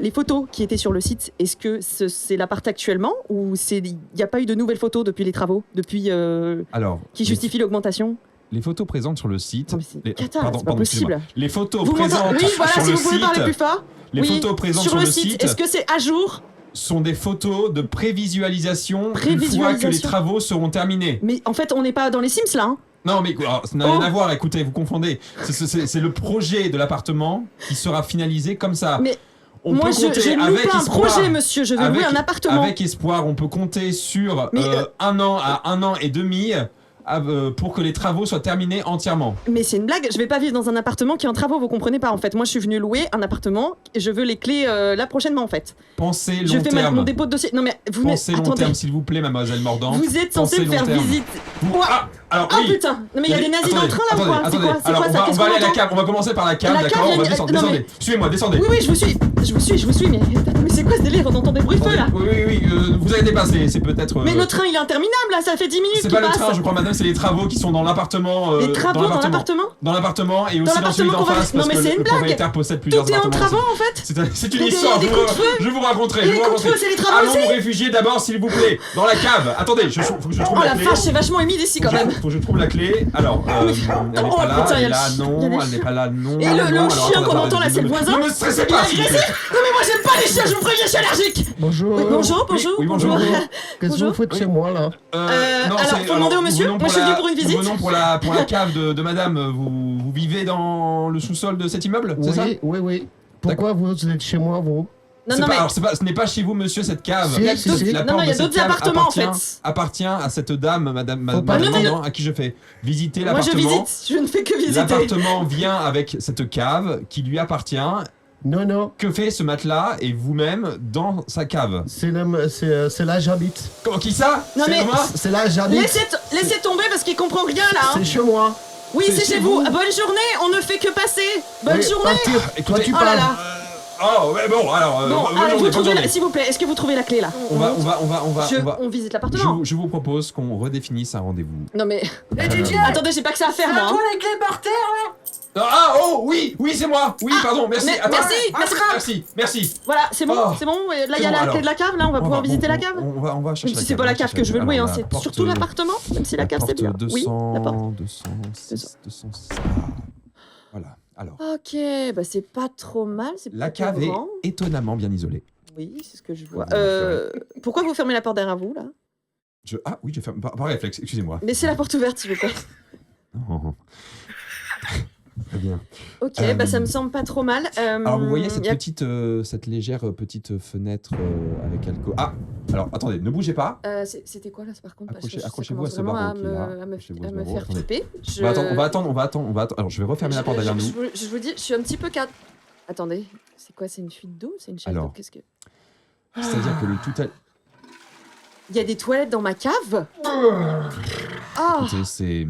Les photos qui étaient sur le site, est-ce que c'est l'appart actuellement ou il n'y a pas eu de nouvelles photos depuis les travaux, depuis Alors, qui justifient l'augmentation? les photos présentes sur le site. Non, mais c'est les, cata, pardon, c'est pas excusez-moi. possible. Les photos Vous présentes m'entendez? Oui, voilà, sur si le vous pouvez site. parler plus fort. Les Oui, photos présentes sur le site est-ce que c'est à jour? sont des photos de prévisualisation une fois que les Prévisualisation. travaux seront terminés. Mais en fait, on n'est pas dans les Sims là. Hein. Non, mais alors, ça n'a rien à voir, écoutez, vous confondez. C'est le projet de l'appartement qui sera finalisé comme ça. Mais on moi, peut je compter ne loue avec pas un espoir, projet, monsieur. Je veux louer un appartement. Avec espoir, on peut compter sur Mais, 1 an à 1 an et demi pour que les travaux soient terminés entièrement. Mais c'est une blague, je vais pas vivre dans un appartement qui est en travaux, vous comprenez pas en fait. Moi je suis venue louer un appartement et je veux les clés là prochainement en fait. Pensez Je long fais terme. mon dépôt de dossier. Non mais vous Pensez long attendez. terme, s'il vous plaît, mademoiselle Mordant. Vous êtes censé Pensez me faire long terme. visite. Vous- Ouah. Alors, Oh oui. putain. Non mais il y a des nazis dans le train là ou quoi? C'est Attendez. quoi? C'est Alors, quoi ça? on Qu'est-ce va qu'on aller à la entend? cave. On va commencer par la cave, La d'accord? cave, On va il y a- descendre. non, mais- Descendez. Suivez-moi, descendez. Oui je vous suis. Je vous suis mais c'est quoi ce délire? On entend des bruits de feu là. Oui, vous avez dépassé. C'est peut-être. Mais notre train il est interminable là, ça fait 10 minutes C'est qu'il pas le passe. train, je crois, madame, c'est les travaux qui sont dans l'appartement. Les travaux dans l'appartement? Dans l'appartement et aussi dans l'appartement celui d'en qu'on va- face Non, parce mais que c'est le une blague. propriétaire possède plusieurs Tout est en appartements. travaux en fait. C'est une Il y a histoire, des coups de feu. je vous raconterai. Et les coups de feu, c'est les travaux Allons aussi. nous réfugier d'abord, s'il vous plaît, dans la cave. Attendez, faut que je trouve Oh la la clé. vache, c'est vachement humide ici quand même. Faut que je trouve la clé. Alors, elle n'est Oh, pas là, putain, il y a elle est là, il y a non, les elle n'est chiens. pas là, non. Et non, le alors, chien attendez, qu'on entend là, c'est le voisin. Ne me stressez Il est pas, s'il vous plaît. agressif. Non mais moi j'aime pas les chiens, je vous préviens, je suis allergique. Bonjour. Oui, bonjour. Oui, bonjour. Qu'est-ce que Bonjour. vous faites chez moi là? alors, faut demander au monsieur. nous venons Moi, je suis pour venue la- pour une visite. Nous venons pour la cave de madame. Vous vivez dans le sous-sol de cet immeuble, c'est ça? Oui. Pourquoi vous êtes chez moi, vous? Non, non, mais. Alors, ce n'est pas chez vous, monsieur, cette cave. Si, Il y a si, d'autres- si. La Non, porte non, il y a de cette d'autres cave appartements en fait. appartient à cette dame, madame Faut pas- Madame Non, non, Mordant, à qui je fais visiter Moi je l'appartement. visite, je ne fais que visiter. L'appartement vient avec cette cave qui lui appartient. Non. Que fait ce matelas et vous-même dans sa cave? C'est là que j'habite. Qui ça? Non, C'est mais- Thomas? C'est là que j'habite. Laissez tomber parce qu'il comprend rien là. hein. C'est chez moi. Oui, c'est c'est chez chez vous. vous. Bonne journée, on ne fait que passer. Bonne Oui, journée. partir. Toi, Écoutez- tu Oh là parles. là. Oh, ouais, bon, alors. Bon, bonne allez, journée, vous bonne trouvez journée. s'il vous plaît, est-ce que vous trouvez la clé là? On visite l'appartement. Je vous propose qu'on redéfinisse un rendez-vous. Non mais. Eh, DJ, Attendez, j'ai pas que ça à faire moi. hein. les clés par terre là. Ah, oh, oui, c'est moi. Oui, pardon, merci. Mais- Attends. Merci. Voilà, c'est bon, Oh. c'est bon. Et là, C'est il y a bon, la alors. clé de la cave, là, on va pouvoir visiter la cave. On va chercher Même si la c'est pas la on va cave chercher que je veux la louer, cave. hein, Alors, c'est la porte, surtout l'appartement, même si la cave c'est bien. Oui, la porte. 206. Voilà, alors. Ok, bah c'est pas trop mal, c'est La plutôt cave est grand. étonnamment bien isolée. Oui, c'est ce que je vois. Vous Pourquoi vous fermez la porte derrière vous, là? Ah oui, je vais faire par réflexe, excusez-moi. Laissez la porte ouverte, s'il vous plaît. Oh. Très bien. Ok, bah ça me semble pas trop mal. Alors vous voyez cette y a- cette légère petite fenêtre avec alcool. Ah, alors attendez, ne bougez pas. C'était quoi là, par contre? Parce que ça Accrochez-vous à commence ce vraiment barreau qui est là. à me Accrochez-vous à ce faire barreau. Attendez. flipper. On va attendre. Alors je vais refermer la porte derrière nous. Je vous dis, je suis un petit peu Attendez, c'est quoi? C'est une fuite d'eau? C'est une chaise d'eau? Alors. Qu'est-ce que... C'est-à-dire que le tout Il y a des toilettes dans ma cave? Ah, écoutez, c'est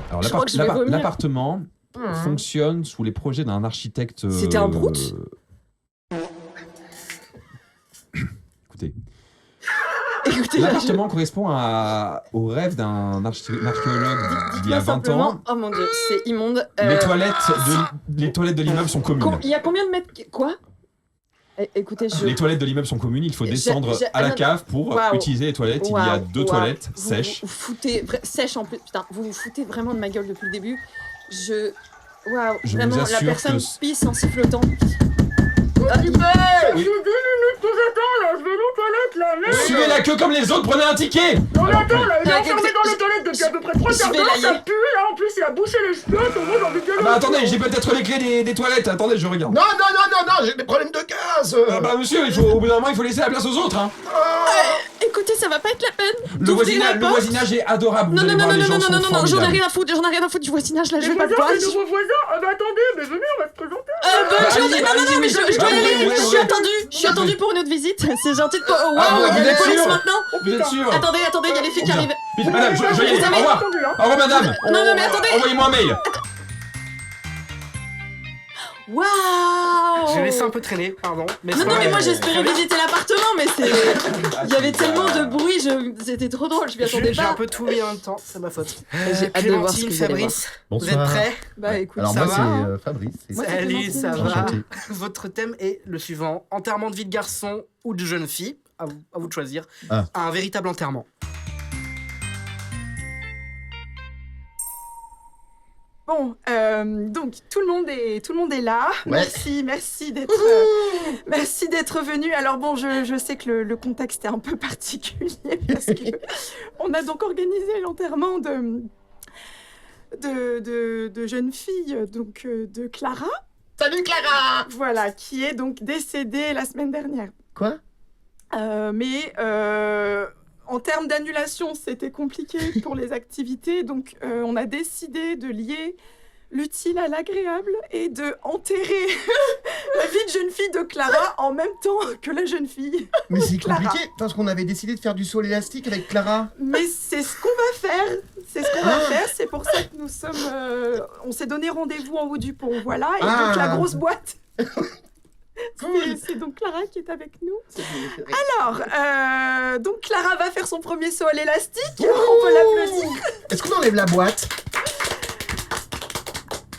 alors Je crois que je vais vomir. l'appartement fonctionne sous les projets d'un architecte. C'était un prout? Écoutez, écoutez, là, l'appartement correspond au rêve d'un archéologue d'il y a 20 simplement, ans. oh mon dieu, c'est immonde. Les toilettes de l'immeuble sont communes. Il y a combien de mètres? Quoi? Écoutez, Les toilettes de l'immeuble sont communes, il faut J'ai- descendre j'ai- à la non, cave pour waouh. utiliser les toilettes. Il y a deux toilettes Vous sèches. vous foutez, sèches en plus. Putain, vous vous foutez vraiment de ma gueule depuis le début. Waouh, Je vraiment, vous la assure personne que- pisse en sifflotant. Oui. que j'attends là, je vais aux toilettes là, merde. Suivez la queue comme les autres, prenez un ticket. Non mais attends là, il est Ah, enfermé écoutez, dans les toilettes depuis à peu près 3 je quarts vais d'heure, la ça y- pue là, en plus il a bouché les chiottes, moi j'ai envie de gueuler. Ah bah attendez, j'ai peut-être les clés des toilettes. Attendez, je regarde. Non, j'ai des problèmes de gaz. Ah bah monsieur, au bout d'un moment, il faut laisser la place aux autres. Hein. Écoutez, ça va pas être la peine. Le d'ouvrir la le porte. voisinage est adorable. Non, Vous non, allez non, voir, les non, gens non, sont non, non, j'en ai formidables. rien à foutre, du voisinage là, je Les vais pas le voisins, voir. les nouveaux voisins, ah bah attendez, mais venez, on va se présenter. Bonne journée. Non, non, non, mais je dois y aller. oui, Je suis attendue pour une autre visite. C'est gentil de pas. Oh Ah, waouh, il y a vous la êtes police sûr maintenant. Vous êtes sûr? Attendez, il y a les filles qui Bien. arrivent. Vite, madame, je vais y aller. Vous Au avez revoir. entendu, hein. Au revoir, madame. Non, non, mais attendez. Envoyez-moi un mail. Waouh. J'ai laissé un peu traîner, pardon. Mais Non, c'est non, mais vrai. moi j'espérais visiter l'appartement, mais il y avait tellement de bruit, c'était trop drôle, je m'y attendais J'ai un pas. peu tout mis en même temps, c'est ma faute. J'ai hâte de voir ce Clémentine, que vous allez Fabrice, vous êtes Bonsoir. prêts? Bah écoute, Alors ça moi, va, hein. c'est Fabrice. Moi, c'est Salut, Clémentine. ça va. Enchanté. Votre thème est le suivant, enterrement de vie de garçon ou de jeune fille, à vous de choisir. Ah. Un véritable enterrement. Bon, donc tout le monde est là. Ouais. Merci d'être venu. Alors bon, je sais que le contexte est un peu particulier parce que on a donc organisé l'enterrement de jeune fille, donc de Clara. Salut Clara. Voilà, qui est donc décédée la semaine dernière. Quoi? Mais en termes d'annulation, c'était compliqué pour les activités, donc on a décidé de lier l'utile à l'agréable et de enterrer la vie de jeune fille de Clara en même temps que la jeune fille. Mais c'est Clara. compliqué parce qu'on avait décidé de faire du saut élastique avec Clara. Mais c'est ce qu'on va faire. C'est ce qu'on va faire. C'est pour ça que nous sommes. On s'est donné rendez-vous en haut du pont. Voilà. Et donc la grosse boîte. C'est donc Clara qui est avec nous. Alors, donc Clara va faire son premier saut à l'élastique. On peut l'applaudir. Est-ce qu'on enlève la boîte?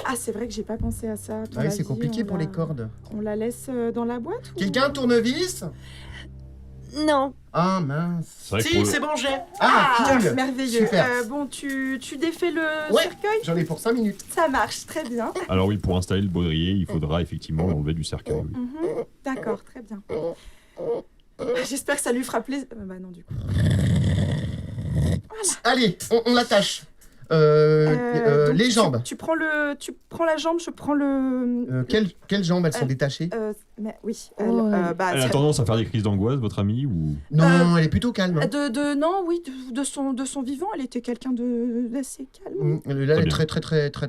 Ah, c'est vrai que j'ai pas pensé à ça. Ah oui, c'est compliqué pour les cordes. On la laisse dans la boîte ou... Quelqu'un, tournevis? Non. Ah mince. Si, c'est bon, j'ai. Ah, cool. merveilleux. Super. Bon, tu défais le Ouais. cercueil? J'en ai pour 5 minutes. Ça marche, très bien. Alors oui, pour installer le baudrier, il faudra effectivement enlever du cercueil. oui. Mhm. D'accord, très bien. J'espère que ça lui fera plaisir. Bah non, du coup. Allez, on l'attache. Donc, Les jambes. Tu prends la jambe, je prends le... Quelles jambes? Elles sont détachées? Mais oui. Oh, bah, Elle a tendance à faire des crises d'angoisse, votre amie, ou... Non, elle est plutôt calme. Hein. non, oui, de son vivant, elle était quelqu'un d'assez calme. Là, elle est Très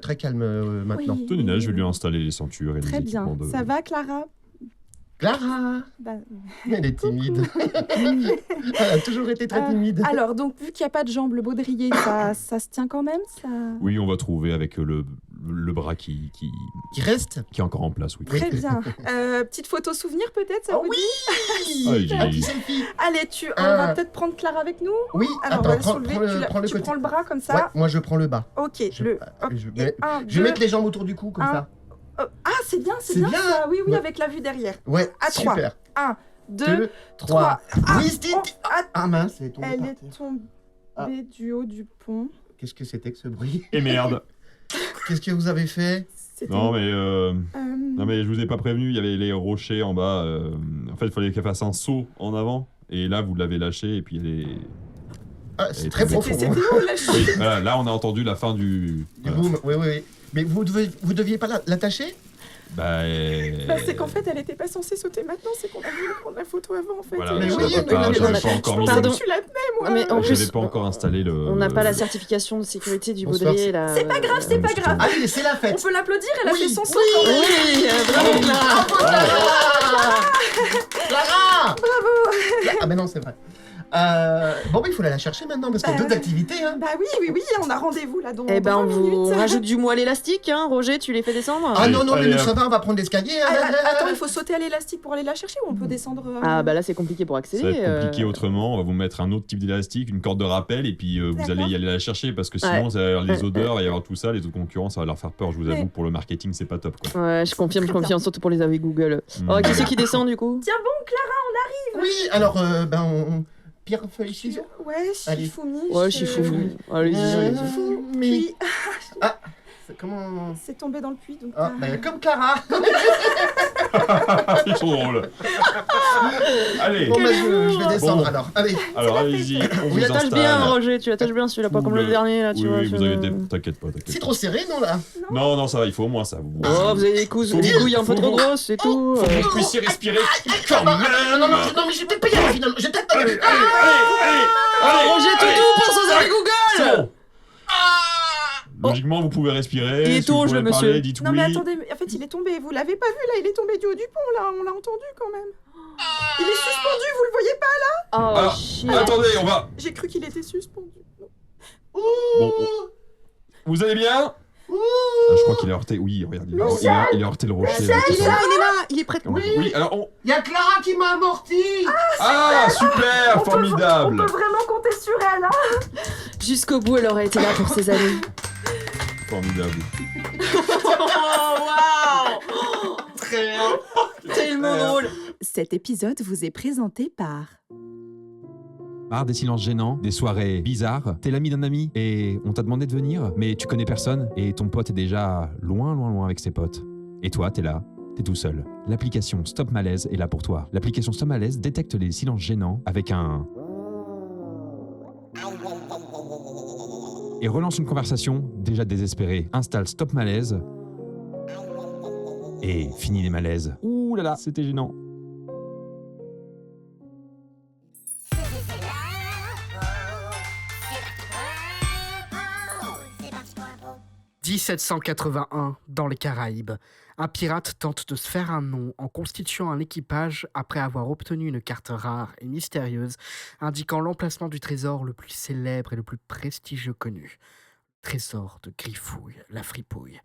très calme maintenant. Oui. Tenez, là, je vais lui installer les ceintures et les Très bien. équipements de... Ça va, Clara? Clara! Bah, Elle est timide. Elle a toujours été très timide. alors, donc, vu qu'il n'y a pas de jambe, le baudrier, ça se tient quand même ça... Oui, on va trouver avec le bras qui reste, qui est encore en place. Oui. Très bien. Petite photo souvenir peut-être, ça vous dit? Allez, Un petit selfie. Allez, on va peut-être prendre Clara avec nous? Oui, Alors, on attends, va prends, soulever. prends le Tu côté. prends le bras comme Ouais, ça. moi je prends le bas. Ok, Je, hop, je et vais, un, je vais deux, mettre les jambes autour du cou comme un. ça. Ah, c'est bien, C'est bien. ça. Oui, Ouais. avec la vue derrière. Ouais, À trois. super. 1, 2, 2, 3. Ah, Oui, Steve. Ah mince, elle est tombée elle par est terre. tombée Ah. du haut du pont. Qu'est-ce que c'était que ce bruit? Et merde. Qu'est-ce que vous avez fait? C'était- Non mais Non, je vous ai pas prévenu, il y avait les rochers en bas. En fait, il fallait qu'elle fasse un saut en avant. Et là, vous l'avez lâché et puis elle est. Ah, Elle c'est est très tombée. profond. C'était hein. où la chute? Oui, voilà, là, on a entendu la fin du. Du voilà. boom, oui. Mais vous deviez pas l'attacher? Bah, C'est qu'en fait, elle était pas censée sauter maintenant, c'est qu'on a voulu prendre la photo avant en fait. Voilà, Mais je oui, savais mais pas, oui, j'avais mais pas encore mis. Pardon. Tu la tenais, moi. Mais en J'avais plus, pas encore installé le. on n'a pas la certification de sécurité du Bonsoir. baudrier là. C'est pas grave, c'est pas grave. Allez, c'est la On fête. peut l'applaudir, elle a Oui, fait son saut. oui. quand même. Oui, bravo Clara. Clara! Bravo! Ah, mais non, c'est vrai. Bon, bah, il faut aller la chercher maintenant parce qu'il y a d'autres activités. Hein. Bah oui, on a rendez-vous là dans Eh ben, dans on 20 vous minutes. rajoute du moelle élastique, hein. Roger, tu les fais descendre? Ah Allez, non, mais allez, nous, ça hop. va, on va prendre l'escalier. Hein. Attends, il faut sauter à l'élastique pour aller la chercher ou on peut descendre Ah bah là c'est compliqué pour Ça accéder. va être compliqué autrement. On va vous mettre un autre type d'élastique, une corde de rappel, et puis vous D'accord. allez y aller la chercher parce que sinon, Ouais. ça va y avoir les odeurs, il va y avoir tout ça, les autres concurrents, ça va leur faire peur. Je vous avoue, Ouais. pour le marketing, c'est pas top quoi. Ouais, je confirme, surtout pour les AV Google. Oh, qui c'est qui descend du coup? Tiens bon, Clara, Oui, alors, pierre, feuille, ciseaux. ouais, Allez. Shifumi. Ouais, Shifumi. Allez-y, allez-y. Mais... Puis, Ah, c'est comment... c'est tombé dans le puits donc. Ah, bah, comme Clara. Ils sont drôles. Allez, Bon, bah, je vais descendre Bon. alors. Allez. alors allez-y, on Tu vous l'attaches installe. bien, Roger, tu l'attaches bien celui-là, pas Tout comme le le- dernier là, tu Oui, vois. oui, tu vous avez vois. t'inquiète pas, t'inquiète C'est pas. trop serré, non, là? Non, ça va, il faut au moins ça. Vous, Oh, vous avez les couilles un peu trop grosses, c'est tout. Faut que vous puissiez respirer quand Non, même. non, mais j'ai peut-être pas y aller finalement. J'ai peut-être pas y aller. Oh, Roger, tout, pense aux AV C'est Google. bon. Logiquement, vous pouvez respirer. Il est si vous étanche, pouvez le monsieur. parler, dites Non oui. mais attendez, en fait il est tombé, vous l'avez pas vu là, il est tombé du haut du pont là, on l'a entendu quand même. Il est suspendu, vous le voyez pas? Oh, Alors, shit. attendez, on va. J'ai cru qu'il était suspendu. Bon, vous allez bien? Je crois qu'il a heurté. Oui, regarde, il a heurté le rocher. avec Il est son- là, il est prêt. Oui, alors on. Il y a Clara qui m'a amorti. Ah, super, formidable. On peut vraiment compter sur elle, hein. Jusqu'au bout, elle aurait été là pour ses amis. Formidable. Oh, waouh. Très bien. Tellement drôle. Cet épisode vous est présenté par... Marre des silences gênants, des soirées bizarres. T'es l'ami d'un ami et on t'a demandé de venir, mais tu connais personne et ton pote est déjà loin avec ses potes. Et toi, t'es là, t'es tout seul. L'application Stop Malaise est là pour toi. L'application Stop Malaise détecte les silences gênants avec un... et relance une conversation déjà désespérée. Installe Stop Malaise et finis les malaises. Ouh là là, c'était gênant. « 1781, dans les Caraïbes, un pirate tente de se faire un nom en constituant un équipage après avoir obtenu une carte rare et mystérieuse indiquant l'emplacement du trésor le plus célèbre et le plus prestigieux connu. Trésor de Griffouille, la fripouille.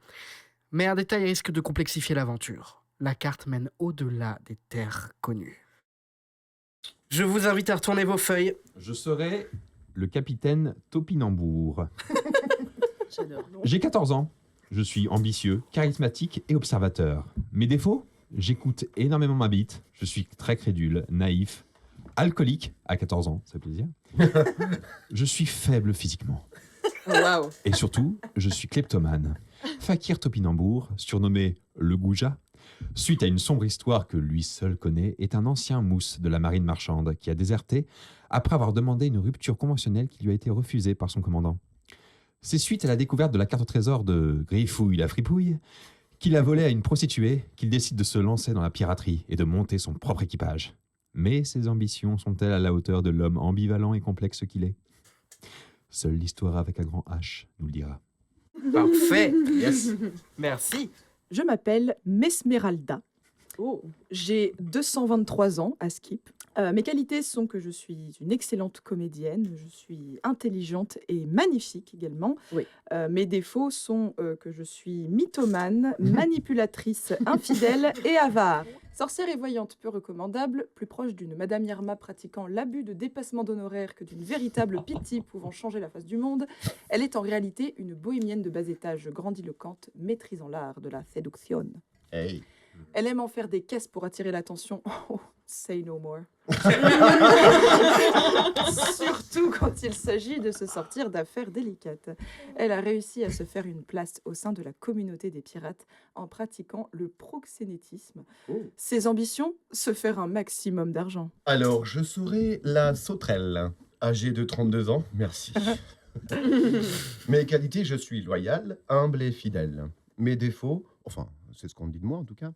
Mais un détail risque de complexifier l'aventure. La carte mène au-delà des terres connues. Je vous invite à retourner vos feuilles. Je serai le capitaine Topinambour. J'adore. J'ai 14 ans. Je suis ambitieux, charismatique et observateur. Mes défauts? J'écoute énormément ma bite. Je suis très crédule, naïf, alcoolique à 14 ans, ça fait plaisir. Je suis faible physiquement. Waouh. Et surtout, je suis kleptomane. Fakir Topinambour, surnommé le Gouja, suite à une sombre histoire que lui seul connaît, est un ancien mousse de la marine marchande qui a déserté après avoir demandé une rupture conventionnelle qui lui a été refusée par son commandant. C'est suite à la découverte de la carte au trésor de Griffouille la fripouille qu'il a volé à une prostituée qu'il décide de se lancer dans la piraterie et de monter son propre équipage. Mais ses ambitions sont-elles à la hauteur de l'homme ambivalent et complexe qu'il est? Seule l'histoire avec un grand H nous le dira. Parfait. Yes. Merci. Je m'appelle Mesmeralda. Oh. J'ai 223 ans à Skip. Mes qualités sont que je suis une excellente comédienne, je suis intelligente et magnifique également. Oui. Mes défauts sont que je suis mythomane, manipulatrice, infidèle et avare. Sorcière et voyante peu recommandable, plus proche d'une Madame Irma pratiquant l'abus de dépassement d'honoraires que d'une véritable Pity pouvant changer la face du monde, elle est en réalité une bohémienne de bas étage grandiloquente, maîtrisant l'art de la séduction. Hey. Elle aime en faire des caisses pour attirer l'attention. Oh, say no more. Surtout quand il s'agit de se sortir d'affaires délicates. Elle a réussi à se faire une place au sein de la communauté des pirates en pratiquant le proxénétisme. Ses ambitions, se faire un maximum d'argent. Alors, je serai la sauterelle, âgée de 32 ans, merci. Mes qualités, je suis loyal, humble et fidèle. Mes défauts, enfin, c'est ce qu'on dit de moi en tout cas,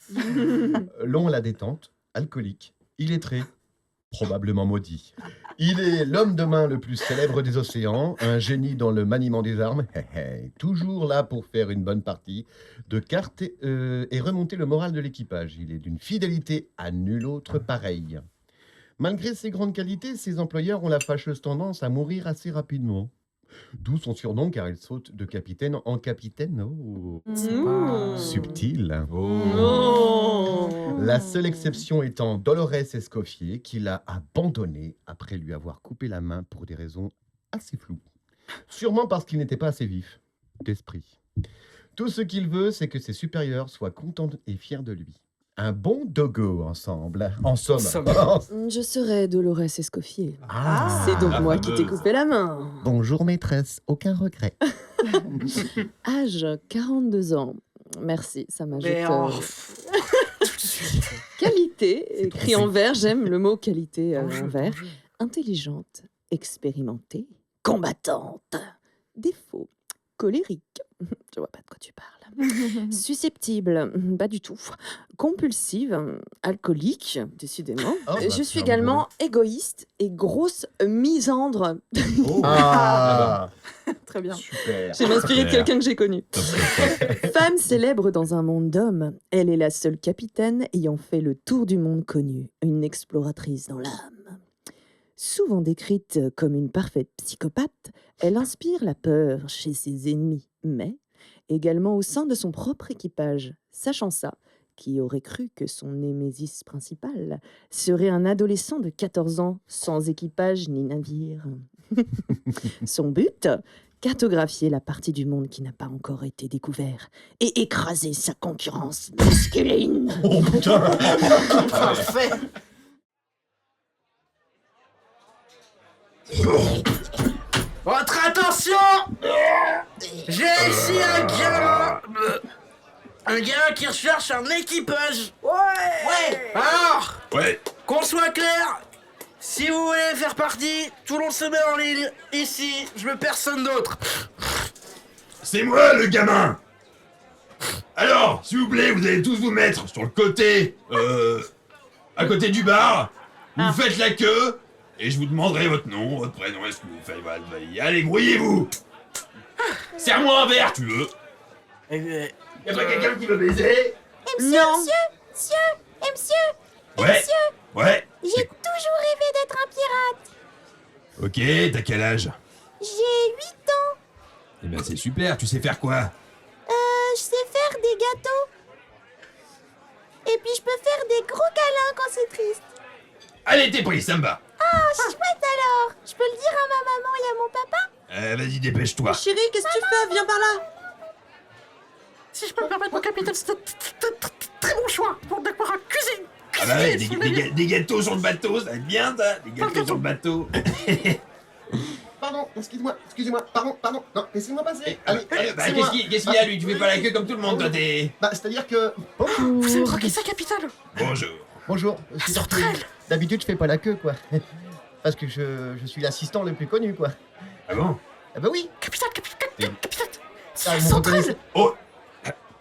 long à la détente, alcoolique, illettré, probablement maudit. Il est l'homme de main le plus célèbre des océans, un génie dans le maniement des armes, toujours là pour faire une bonne partie de cartes et remonter le moral de l'équipage. Il est d'une fidélité à nul autre pareil. Malgré ses grandes qualités, ses employeurs ont la fâcheuse tendance à mourir assez rapidement. D'où son surnom, car il saute de capitaine en capitaine. Oh, subtil. Oh. La seule exception étant Dolores Escoffier, qui l'a abandonné après lui avoir coupé la main pour des raisons assez floues. Sûrement parce qu'il n'était pas assez vif d'esprit. Tout ce qu'il veut, c'est que ses supérieurs soient contents et fiers de lui. Un bon dogo ensemble. En somme. Je serai Dolores Escoffier. Ah. C'est donc moi qui t'ai coupé la main. Bonjour maîtresse, aucun regret. Âge 42 ans. Merci, ça m'ajoute. Mais Qualité, écrit en vert, j'aime le mot qualité en vert. Intelligente, expérimentée, combattante. Défaut, colérique. Je vois pas de quoi tu parles. Susceptible, pas du tout. Compulsive, alcoolique, décidément. Oh, Je suis également égoïste et grosse misandre. Ah, Très bien. super. Je vais m'inspirer de quelqu'un que j'ai connu. Femme célèbre dans un monde d'hommes, elle est la seule capitaine ayant fait le tour du monde connu, une exploratrice dans l'âme. Souvent décrite comme une parfaite psychopathe, elle inspire la peur chez ses ennemis, mais également au sein de son propre équipage. Sachant ça, qui aurait cru que son némésis principal serait un adolescent de 14 ans sans équipage ni navire. Son but, cartographier la partie du monde qui n'a pas encore été découvert et écraser sa concurrence masculine. Oh putain. Parfait. Votre attention! J'ai ici un gars qui recherche un équipage. Ouais. Alors, qu'on soit clair, si vous voulez faire partie, tout le monde se met en ligne. Ici, je veux personne d'autre. C'est moi le gamin. Alors, s'il vous plaît, vous allez tous vous mettre sur le côté, à côté du bar. Vous faites la queue. Et je vous demanderai votre nom, votre prénom, est-ce que vous faites... Allez, grouillez-vous. Serre-moi un verre, tu veux. Y'a pas quelqu'un qui veut baiser? Monsieur. Ouais. Ouais. J'ai toujours rêvé d'être un pirate. Ok, t'as quel âge? J'ai 8 ans. Eh ben c'est super, tu sais faire quoi? Je sais faire des gâteaux. Et puis je peux faire des gros câlins quand c'est triste. Allez, t'es pris, ça me va. Oh, chouette alors. Je peux le dire à ma maman et à mon papa? Vas-y, dépêche-toi. Chérie, qu'est-ce que tu fais? Viens par là. Si je peux me permettre, mon capitaine, c'est un très bon choix pour décorer cuisine. Ah bah ouais, des gâteaux sur le bateau, ça va être bien ça. Des gâteaux sur le bateau. Pardon, excusez-moi, pardon, non, laissez-moi passer. Allez, c'est moi. Qu'est-ce qu'il y a lui? Tu fais pas la queue comme tout le monde, toi t'es... Bah, c'est-à-dire que... Vous savez croquer ça, capitaine? Bonjour, je suis sorti. D'habitude, je fais pas la queue, quoi. Parce que je suis l'assistant le plus connu, quoi. Ah bon? Ah bah oui. Capitaine. C'est Ah, la vous sauterelle. reconnaissez? Oh.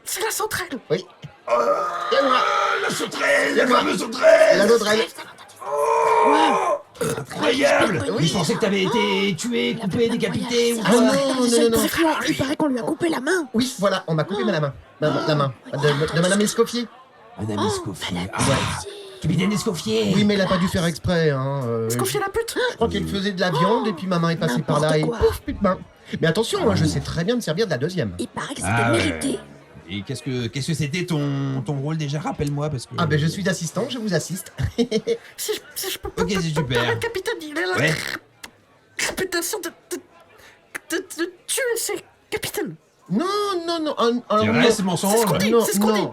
C'est la sauterelle. Oui. Et moi. La sauterelle, la fameuse sauterelle. La sauterelle. Oh. Incroyable. Oui. Je pensais que t'avais été tué, coupé, décapité ou Ah quoi. non. Il paraît qu'on lui a coupé la main. Oui, voilà, on m'a coupé la main. La main de Madame Escoffier. Madame Escoffier. Capitaine Escoffier. Oui, mais elle a pas dû faire exprès. Hein. Escoffier la pute. Je crois qu'elle faisait de la viande et puis ma main est passée par là et pouf, plus de main. Mais attention, moi je sais très bien me servir de la deuxième. Il paraît que c'était mérité. Et qu'est-ce que c'était ton rôle déjà? Rappelle-moi parce que. Ah ben je suis assistant, je vous assiste. Si je peux pas. Ok, c'est super. Le capitaine, il a la réputation de tuer ses capitaines. Non. C'est vrai, c'est mensonge.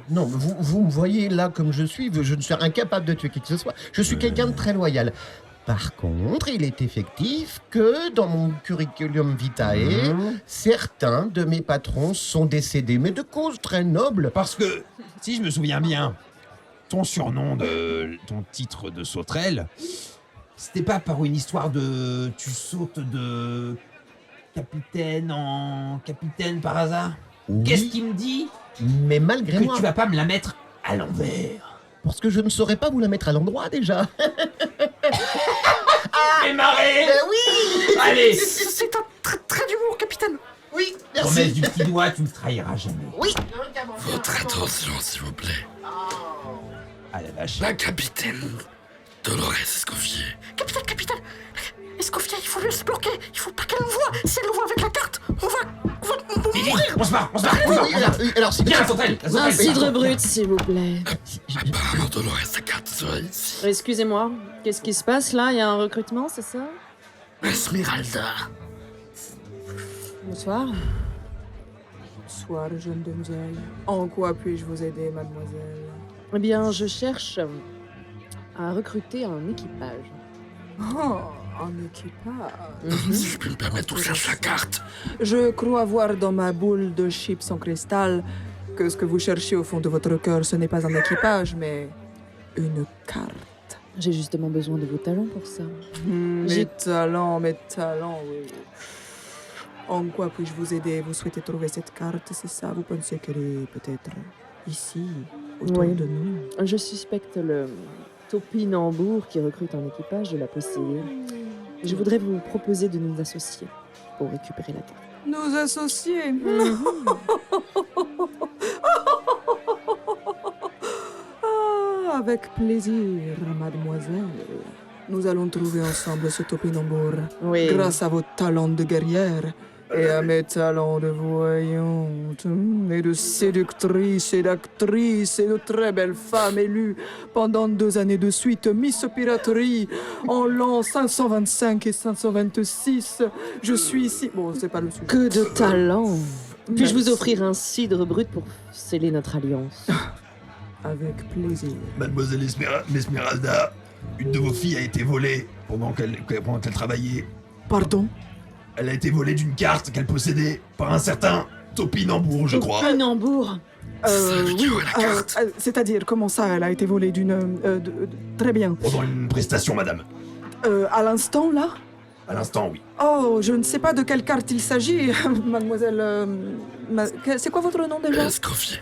Non, vous me voyez là comme je suis, je ne suis incapable de tuer qui que ce soit. Je suis quelqu'un de très loyal. Par contre, il est effectif que dans mon curriculum vitae, certains de mes patrons sont décédés, mais de causes très nobles. Parce que, si je me souviens bien, ton surnom ton titre de sauterelle, c'était pas par une histoire de... Tu sautes de capitaine en capitaine par hasard? Oui, Qu'est-ce qu'il me dit? mais malgré Que moi, tu vas pas me la mettre à l'envers. parce que je ne saurais pas vous la mettre à l'endroit déjà. Mais marré. Oui. Allez. C'est un trait d'humour, capitaine. Oui, merci. Promesse du petit doigt, tu ne trahiras jamais. Oui. Votre attention, s'il vous plaît. Ah la vache. La capitaine Dolores Escoffier. Capitaine. Escoffier, il faut lui se bloquer. Il faut pas qu'elle nous voie. Si elle nous voit avec la carte, on va mourir. On se barre. Alors c'est Viens, bien. sauterelle. Un cidre brut, s'il vous plaît. Apparemment, Dolores, sa carte serait ici. Excusez-moi, qu'est-ce qui se passe là? Il y a un recrutement, c'est ça? Esmeralda. Bonsoir. Bonsoir, jeune demoiselle. En quoi puis-je vous aider, mademoiselle? Eh bien, je cherche à recruter un équipage. Oh, un équipage. Si je peux me permettre, on cherche la carte. Je crois voir dans ma boule de chips en cristal que ce que vous cherchez au fond de votre cœur, ce n'est pas un équipage, mais une carte. J'ai justement besoin de vos talents pour ça. Mes talents, oui. En quoi puis-je vous aider? Vous souhaitez trouver cette carte, c'est ça? Vous pensez qu'elle est peut-être ici, autour Oui. de nous? Je suspecte le topinambour qui recrute un équipage de la posséder. Je voudrais vous proposer de nous associer pour récupérer la carte. Nous associer? Ah, avec plaisir, mademoiselle. Nous allons trouver ensemble ce topinambour. Oui. Grâce à vos talents de guerrière et à mes talents de voyante et de séductrice et d'actrice et de très belle femme élue pendant 2 années de suite Miss Piraterie en l'an 525 et 526. Je suis ici... Bon, c'est pas le sujet. Que de talent! Puis-je vous Merci. offrir un cidre brut pour sceller notre alliance? Avec plaisir. Mademoiselle Esmeralda, une de vos filles a été volée pendant qu'elle travaillait. Pardon? Elle a été volée d'une carte qu'elle possédait par un certain Topinambour, je crois. Topinambour? Oui, c'est-à-dire, comment ça, elle a été volée d'une... très bien. Pendant une prestation, madame. À l'instant, là? À l'instant, oui. Oh, je ne sais pas de quelle carte il s'agit, mademoiselle... C'est quoi votre nom déjà? Escoffier.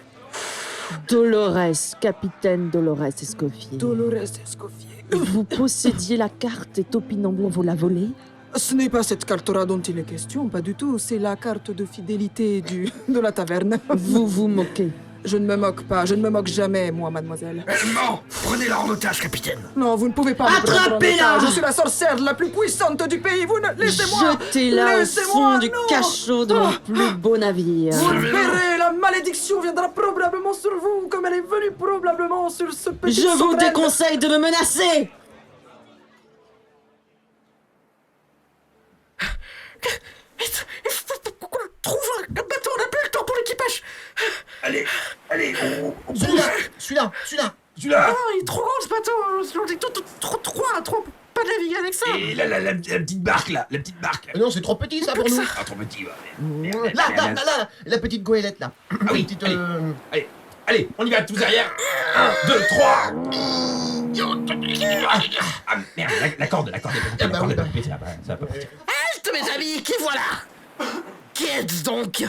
Dolores, capitaine Dolores Escoffier. Dolores Escoffier. Vous possédiez la carte et Topinambour vous l'a volée? Ce n'est pas cette carte-là dont il est question, pas du tout. C'est la carte de fidélité de la taverne. Vous vous moquez. Je ne me moque pas, je ne me moque jamais, moi, mademoiselle. Elle ment. Prenez-la en otage, capitaine. Non, vous ne pouvez pas me prendre en Attrapez-la! otage. Je suis la sorcière la plus puissante du pays. Vous ne... Laissez-moi! Jetez-la au Laissez-moi, fond du non! cachot de mon plus beau navire. Vous le verrez, la malédiction viendra probablement sur vous, comme elle est venue probablement sur ce petit Je vous sauterelle. déconseille de me menacer! Il faut qu'on trouve un bateau, on n'a plus le temps pour l'équipage. Allez, on Celui-là. Celui-là. Non, il est trop grand ce bateau. On est trop pas naviguer avec ça. Et la petite barque, là. La petite barque. Non, c'est trop petit ça pour nous. Ah, trop petit, ouais. Là, la petite goélette là. Ah oui, Petite, allez, on y va, tous derrière. 1, 2, 3. Ah, merde, la corde est pas Ah bah oui, bah. pétée, ça va pas partir. Halte, mes amis, qui voilà? Qui êtes donc?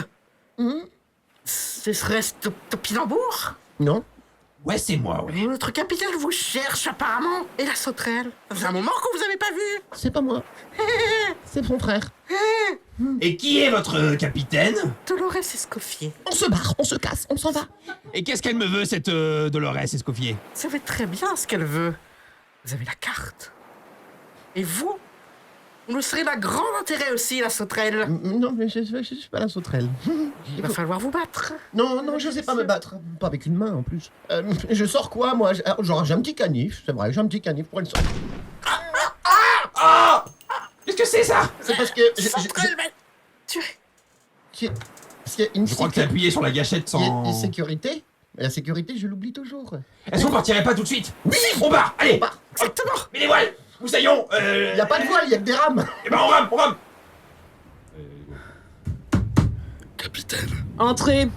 Ce serait-ce Topinambour? Non. Ouais, c'est moi, ouais. Notre capitaine vous cherche apparemment. Et la sauterelle? Ça fait un moment que vous avez pas vu. C'est pas moi. C'est son frère. Et qui est votre capitaine? Dolores Escoffier. On se barre, on se casse, on s'en va. Et qu'est-ce qu'elle me veut, cette Dolores Escoffier? Vous savez très bien ce qu'elle veut. Vous avez la carte. Et vous nous serez d'un grand intérêt aussi, la sauterelle. Non, mais je suis pas la sauterelle. Il va falloir vous battre. Non, je sais pas me battre. Pas avec une main, en plus. Je sors quoi, moi? Genre, j'ai un petit canif, c'est vrai, j'ai un petit canif pour une sorte. Qu'est-ce que c'est, ça? C'est parce que... Sauterelle, mais... Tu... Parce qu'il y a une Je crois que t'as appuyé sur la gâchette Il y a sans... une sécurité. Mais la sécurité, je l'oublie toujours. Est-ce qu'on partirait pas tout de suite? Oui, on part. Allez, Exactement. mets les voiles. Moussaillon, Il y a pas de voile, il y a que des rames. Eh ben, on rame. Capitaine, Entrez.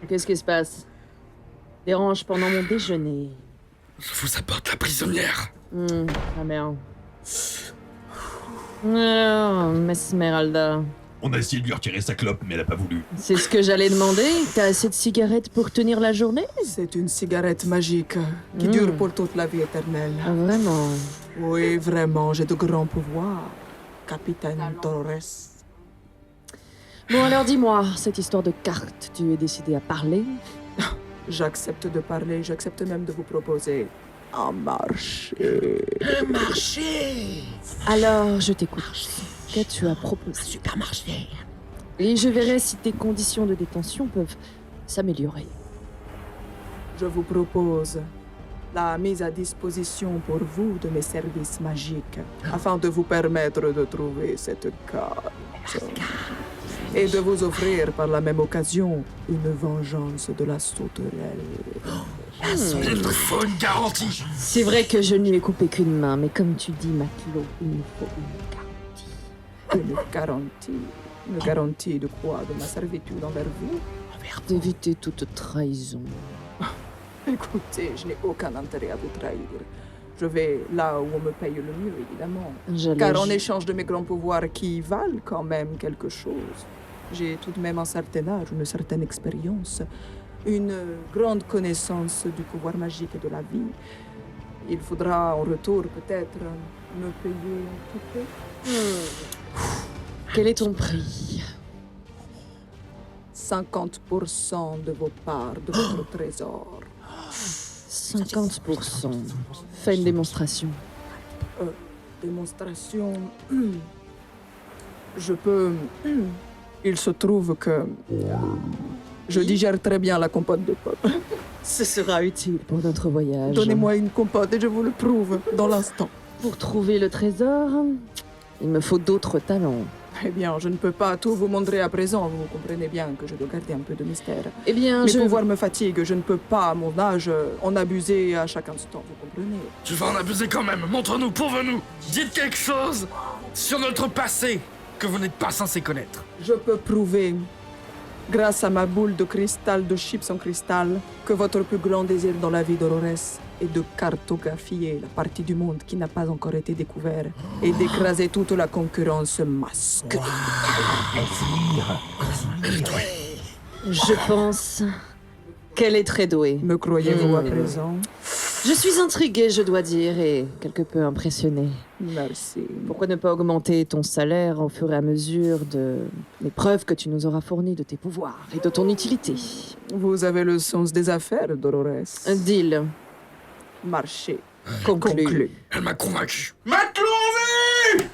Qu'est-ce qui se passe? Dérange pendant mon déjeuner. je vous apporte la prisonnière. Ah merde. Alors, Esmeralda. On a essayé de lui retirer sa clope, mais elle a pas voulu. C'est ce que j'allais demander. T'as assez de cigarettes pour tenir la journée? C'est une cigarette magique qui dure pour toute la vie éternelle. Ah, vraiment? Oui, vraiment, j'ai de grands pouvoirs, capitaine Dolores. Bon, alors dis-moi, cette histoire de carte, tu es décidé à parler? J'accepte de parler, j'accepte même de vous proposer un marché. Un marché. Alors, je t'écoute. Qu'as-tu à proposer? Un supermarché. Et je verrai si tes conditions de détention peuvent s'améliorer. Je vous propose la mise à disposition pour vous de mes services magiques afin de vous permettre de trouver cette carte. Et de vous offrir par la même occasion une vengeance de la sauterelle. Il nous faut une garantie. C'est vrai que je ne lui ai coupé qu'une main, mais comme tu dis, Matelot, il nous faut une carte. Une garantie. Une garantie de quoi? De ma servitude envers vous? D'éviter toute trahison. Écoutez, je n'ai aucun intérêt à vous trahir. Je vais là où on me paye le mieux, évidemment. Car en échange de mes grands pouvoirs qui valent quand même quelque chose, j'ai tout de même un certain âge, une certaine expérience, une grande connaissance du pouvoir magique et de la vie. Il faudra en retour peut-être me payer un petit peu. Quel est ton prix? 50% de vos parts de votre trésor. 50%. Fais une démonstration. Démonstration. Je peux. Il se trouve que. Je digère très bien la compote de pommes. Ce sera utile pour notre voyage. Donnez-moi une compote et je vous le prouve dans l'instant. Pour trouver le trésor, il me faut d'autres talents. Eh bien, je ne peux pas tout vous montrer à présent. Vous comprenez bien que je dois garder un peu de mystère. Eh bien, mes pouvoirs me fatiguent. Je ne peux pas, à mon âge, en abuser à chaque instant. Vous comprenez? Tu vas en abuser quand même. Montre-nous, prouve-nous. Dites quelque chose sur notre passé que vous n'êtes pas censé connaître. Je peux prouver, grâce à ma boule de cristal de chips en cristal, que votre plus grand désir dans la vie d'Aurores est de cartographier la partie du monde qui n'a pas encore été découverte et d'écraser toute la concurrence masculine. Je pense qu'elle est très douée. Me croyez-vous à présent? Je suis intriguée, je dois dire, et quelque peu impressionnée. Merci. Pourquoi ne pas augmenter ton salaire au fur et à mesure des preuves que tu nous auras fournies de tes pouvoirs et de ton utilité? Vous avez le sens des affaires, Dolores. Un deal. Marché. Conclu. Elle m'a convaincu. Matelot en vue!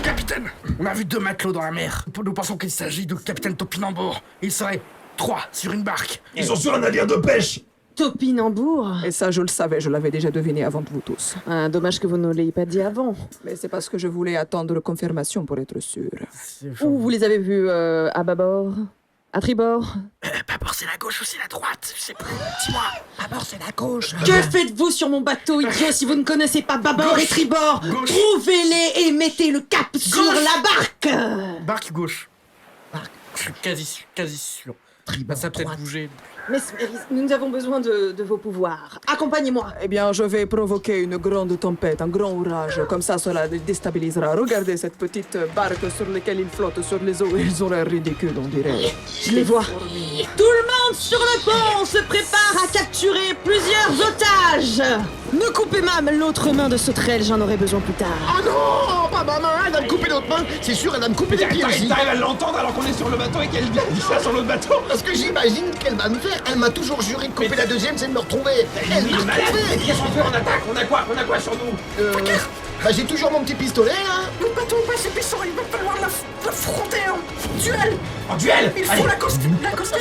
Capitaine, on a vu 2 matelots dans la mer. Nous pensons qu'il s'agit de capitaine Topinambour. Il serait 3 sur une barque. Ils sont sur un navire de pêche. Topinambour? Et ça, je le savais, je l'avais déjà deviné avant de vous tous. Ah, dommage que vous ne l'ayez pas dit avant. Mais c'est parce que je voulais attendre confirmation pour être sûr. Où vous les avez vus à bâbord? À tribord? Bâbord, c'est la gauche ou c'est la droite? Je sais pas. Dis-moi. Bâbord, c'est la gauche. Que faites-vous sur mon bateau, idiot, si vous ne connaissez pas bâbord et tribord? Trouvez-les et mettez le cap sur la barque! Barque gauche. Je suis quasi sûr. Ça a peut-être bougé. Mais nous avons besoin de vos pouvoirs. Accompagnez-moi. Eh bien, je vais provoquer une grande tempête, un grand orage. Comme ça, cela les déstabilisera. Regardez cette petite barque sur laquelle ils flottent sur les eaux. Ils ont l'air ridicules, on dirait. Je les vois. Tout le monde sur le pont se prépare à capturer plusieurs otages. Ne coupez même l'autre main de sauterelle, j'en aurai besoin plus tard. Ah non, pas ma main, elle va me couper l'autre main. C'est sûr, elle va me couper les pieds aussi. T'arrives à l'entendre alors qu'on est sur le bateau et qu'elle dit ça sur l'autre bateau? Parce que j'imagine qu'elle va me faire. Elle m'a toujours juré de couper la deuxième, c'est de me retrouver. Elle m'a retrouvé. Qu'est-ce qu'on fait? On attaque? On a quoi sur nous? Bah j'ai toujours mon petit pistolet, hein. Le bateau passe puissant, il va falloir l'affronter en duel. En duel? Il faut l'accoster.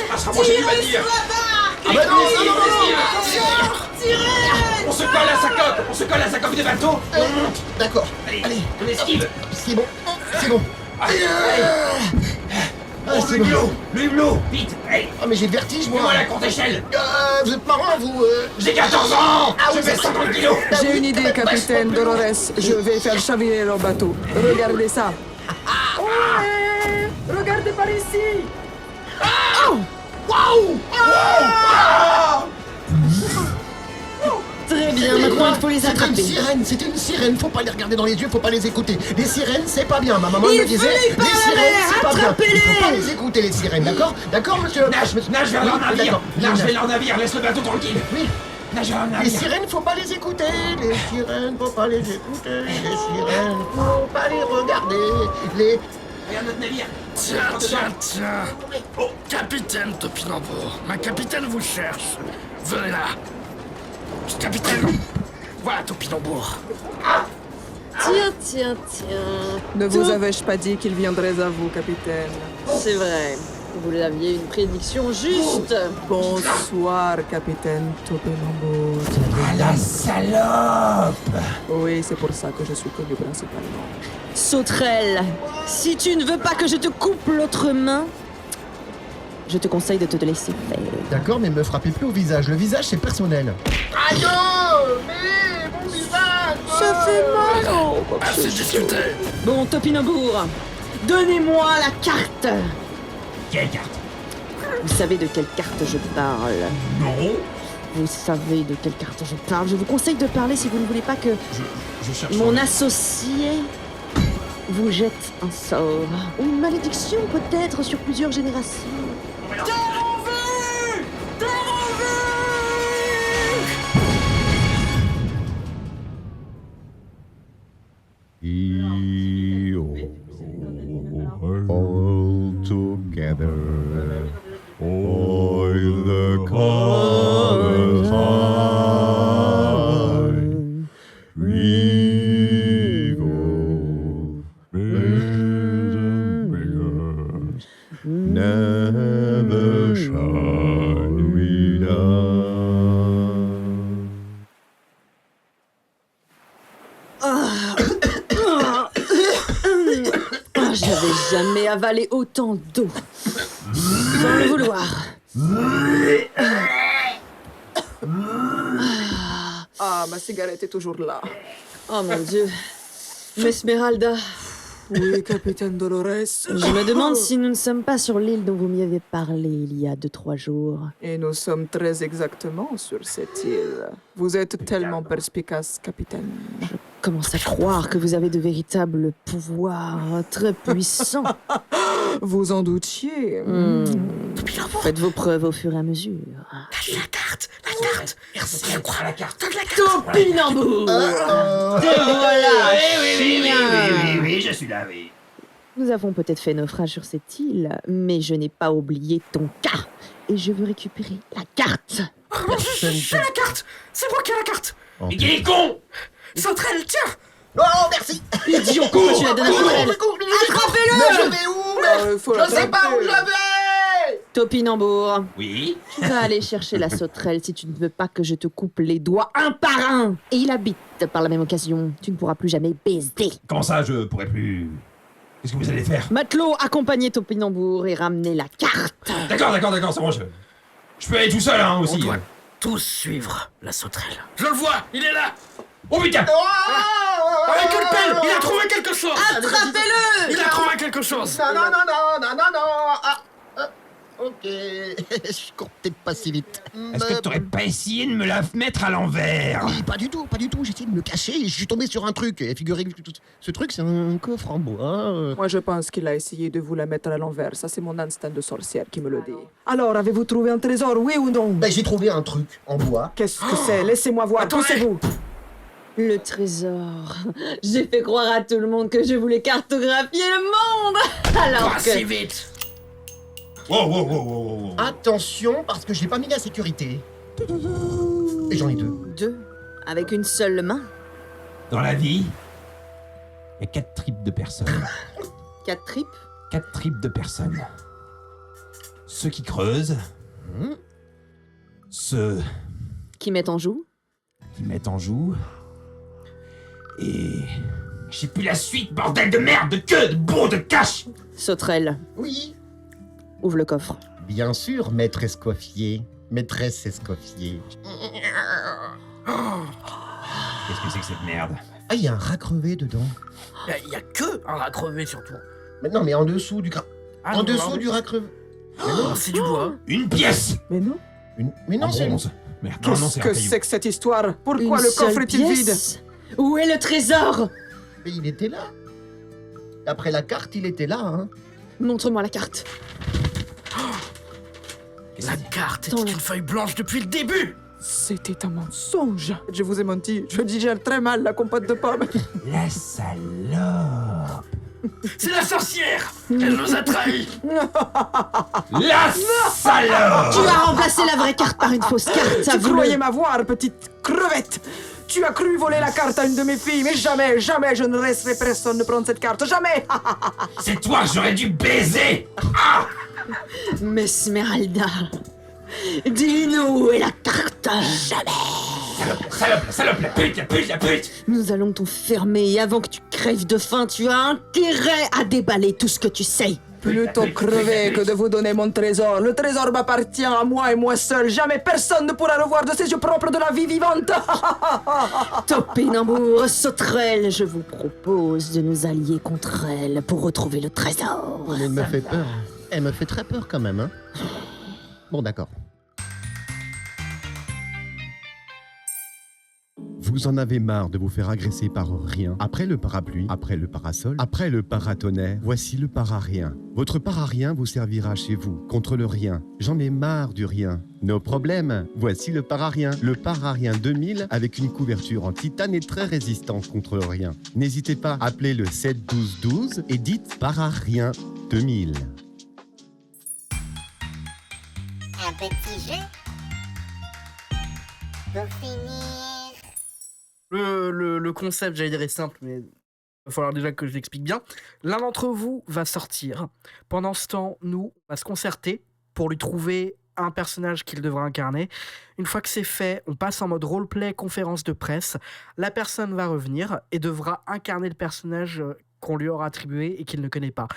Ah, ça moi j'ai dû pas dire. Ah bah non. On se colle à sa coque de bateau et on monte. D'accord. Allez, on esquive. C'est bon. Allez. Ah, c'est bon. Le hublot, vite, allez. Ah mais j'ai le vertige, moi. Fais-moi la courte échelle. Vous êtes marrant, vous. J'ai 14 ans. Ah, Je oui, fais c'est 50 kilos. J'ai une idée, capitaine Dolores. Je vais faire chavirer le bateau. Regardez ça. Ouais, regardez par ici. Très bien, maintenant il faut les C'était une attraper. sirène, faut pas les regarder dans les yeux, faut pas les écouter. Les sirènes, c'est pas bien, ma maman Il me disait, fallait les pas sirènes, c'est pas bien. attrapez-les. Il faut pas les écouter, les sirènes, d'accord? D'accord, monsieur? Nage vers leur navire. D'accord. Nage vers leur navire, laisse le bateau tranquille. Oui. Nage vers leur Les navire. sirènes, faut pas les écouter. Les sirènes, faut pas les écouter. Les sirènes, faut pas les regarder. Les... Regarde notre navire. Tiens. Oh, capitaine Topinambour. Ma capitaine vous cherche. Venez là. Capitaine. Voilà Topinambour. Tiens. Ne vous avais-je pas dit qu'il viendrait à vous, capitaine? C'est vrai, vous l'aviez une prédiction juste. Bonsoir, capitaine Topinambour. Ah la salope. Oui, c'est pour ça que je suis connu principalement. Sauterelle, si tu ne veux pas que je te coupe l'autre main, je te conseille de te laisser faire. D'accord, mais me frappez plus au visage. Le visage, c'est personnel. Aïe, mais mon visage. Ça fait mal. Assez discuté. Bon, Topinambour, donnez-moi la carte. Quelle carte? Vous savez de quelle carte je parle? Non. Vous savez de quelle carte je parle. Je vous conseille de parler si vous ne voulez pas que Je cherche. mon associé vous jette un sort. Ou une malédiction peut-être sur plusieurs générations. All together, all the colors high, we go bigger, never shall we down. J'avais jamais avalé autant d'eau. Sans le vouloir. Ah, ma cigarette est toujours là. Oh mon Dieu. Mesmeralda. Oui, capitaine Dolores. Je me demande si nous ne sommes pas sur l'île dont vous m'y avez parlé il y a 2-3 jours. Et nous sommes très exactement sur cette île. Vous êtes tellement perspicace, capitaine. Je commence à croire que vous avez de véritables pouvoirs très puissants. Vous en doutiez. Faites vos preuves au fur et à mesure. La carte. Merci, je crois à la carte. Donne la carte. Topinambour. Te voilà, chien. Oui, je suis là, oui. Nous avons peut-être fait naufrage sur cette île, mais je n'ai pas oublié ton cas. Et je veux récupérer la carte. J'ai la carte. C'est moi qui ai la carte. Mais qui est con? Sauterelle, tiens. Oh, merci. Idiot, pourquoi tu la donnes à Sauterelle? Attrapez-le. Mais je vais où? Je sais pas où je vais. Topinambour, Oui. tu vas aller chercher la sauterelle si tu ne veux pas que je te coupe les doigts un par un. Et il habite par la même occasion. Tu ne pourras plus jamais baiser. Comment ça, je pourrais plus... Qu'est-ce que vous allez faire? Matelot, accompagnez Topinambour et ramenez la carte. D'accord, c'est bon, je peux aller tout seul, hein, On aussi. doit tous suivre la sauterelle. Je le vois, il est là. Oh putain! Avec une pelle, il a trouvé quelque chose. Attrapez-le. Il a trouvé quelque chose. Non. Ok, je cours peut-être pas si vite. Est-ce que t'aurais pas essayé de me la mettre à l'envers? Oui, pas du tout. J'ai essayé de me cacher et je suis tombé sur un truc. Et figurez-vous que ce truc, c'est un coffre en bois. Moi, je pense qu'il a essayé de vous la mettre à l'envers. Ça, c'est mon instinct de sorcière qui me le dit. Alors, avez-vous trouvé un trésor, oui ou non? Ben, j'ai trouvé un truc en bois. Qu'est-ce que c'est? Laissez-moi voir, poussez-vous. Le trésor. J'ai fait croire à tout le monde que je voulais cartographier le monde. Alors Pas que... si vite. Wow. Attention, parce que j'ai pas mis la sécurité. Et j'en ai 2. 2. Avec une seule main. Dans la vie, il y a 4 tripes de personnes. 4 tripes. 4 tripes de personnes. Ceux qui creusent, ceux Qui mettent en joue. qui mettent en joue, et... J'ai plus la suite, bordel de merde, de queue, de bourre, de cache. Sauterelle. Oui. Ouvre le coffre. Bien sûr, maître Escoffier. Maîtresse Escoffier. Qu'est-ce que c'est que cette merde? Ah, il y a un rat crevé dedans. Il y a que un rat crevé surtout. Mais non, mais en dessous du Ah, en non, dessous non. du rat crevé. Oh, c'est du bois. Une pièce. Mais non. Mais non, En c'est... bronze. Merde, non, Qu'est-ce c'est un que caillou. c'est que cette histoire? Pourquoi Une le coffre seule est-il vide? pièce. Où est le trésor? Mais il était là. Après la carte, il était là, hein. Montre-moi la carte. La carte Dans était la- une feuille blanche depuis le début. C'était un mensonge. Je vous ai menti. Je digère très mal la compote de pommes. La salope. C'est la sorcière. Elle nous a trahis. La salope. Tu as remplacé la vraie carte par une fausse carte. Tu avoue-le. croyais m'avoir, petite crevette. Tu as cru voler la carte à une de mes filles, mais jamais, jamais je ne laisserai personne prendre cette carte. Jamais. C'est toi que j'aurais dû baiser. Mesmeralda. Dis-nous où est la carte. Salope, la pute. Nous allons t'enfermer et avant que tu crèves de faim, tu as intérêt à déballer tout ce que tu sais. Plutôt crever que de vous donner mon trésor. Le trésor m'appartient à moi et moi seul. Jamais personne ne pourra le voir de ses yeux propres de la vie vivante. Topinambour, sauterelle, je vous propose de nous allier contre elle pour retrouver le trésor. Mais elle me fait peur. Elle me fait très peur quand même, hein. Bon, d'accord. Vous en avez marre de vous faire agresser par rien. Après le parapluie, après le parasol, après le paratonnerre, voici le para-rien. Votre para-rien vous servira chez vous, contre le rien. J'en ai marre du rien. Nos problèmes, voici le para-rien. Le para-rien 2000 avec une couverture en titane et très résistant contre le rien. N'hésitez pas, appelez le 7 12 12 et dites para-rien 2000. Un petit jeu pour finir. Le concept, j'allais dire, est simple, mais il va falloir déjà que je l'explique bien. L'un d'entre vous va sortir. Pendant ce temps, nous, on va se concerter pour lui trouver un personnage qu'il devra incarner. Une fois que c'est fait, on passe en mode roleplay, conférence de presse. La personne va revenir et devra incarner le personnage qu'on lui aura attribué et qu'il ne connaît pas.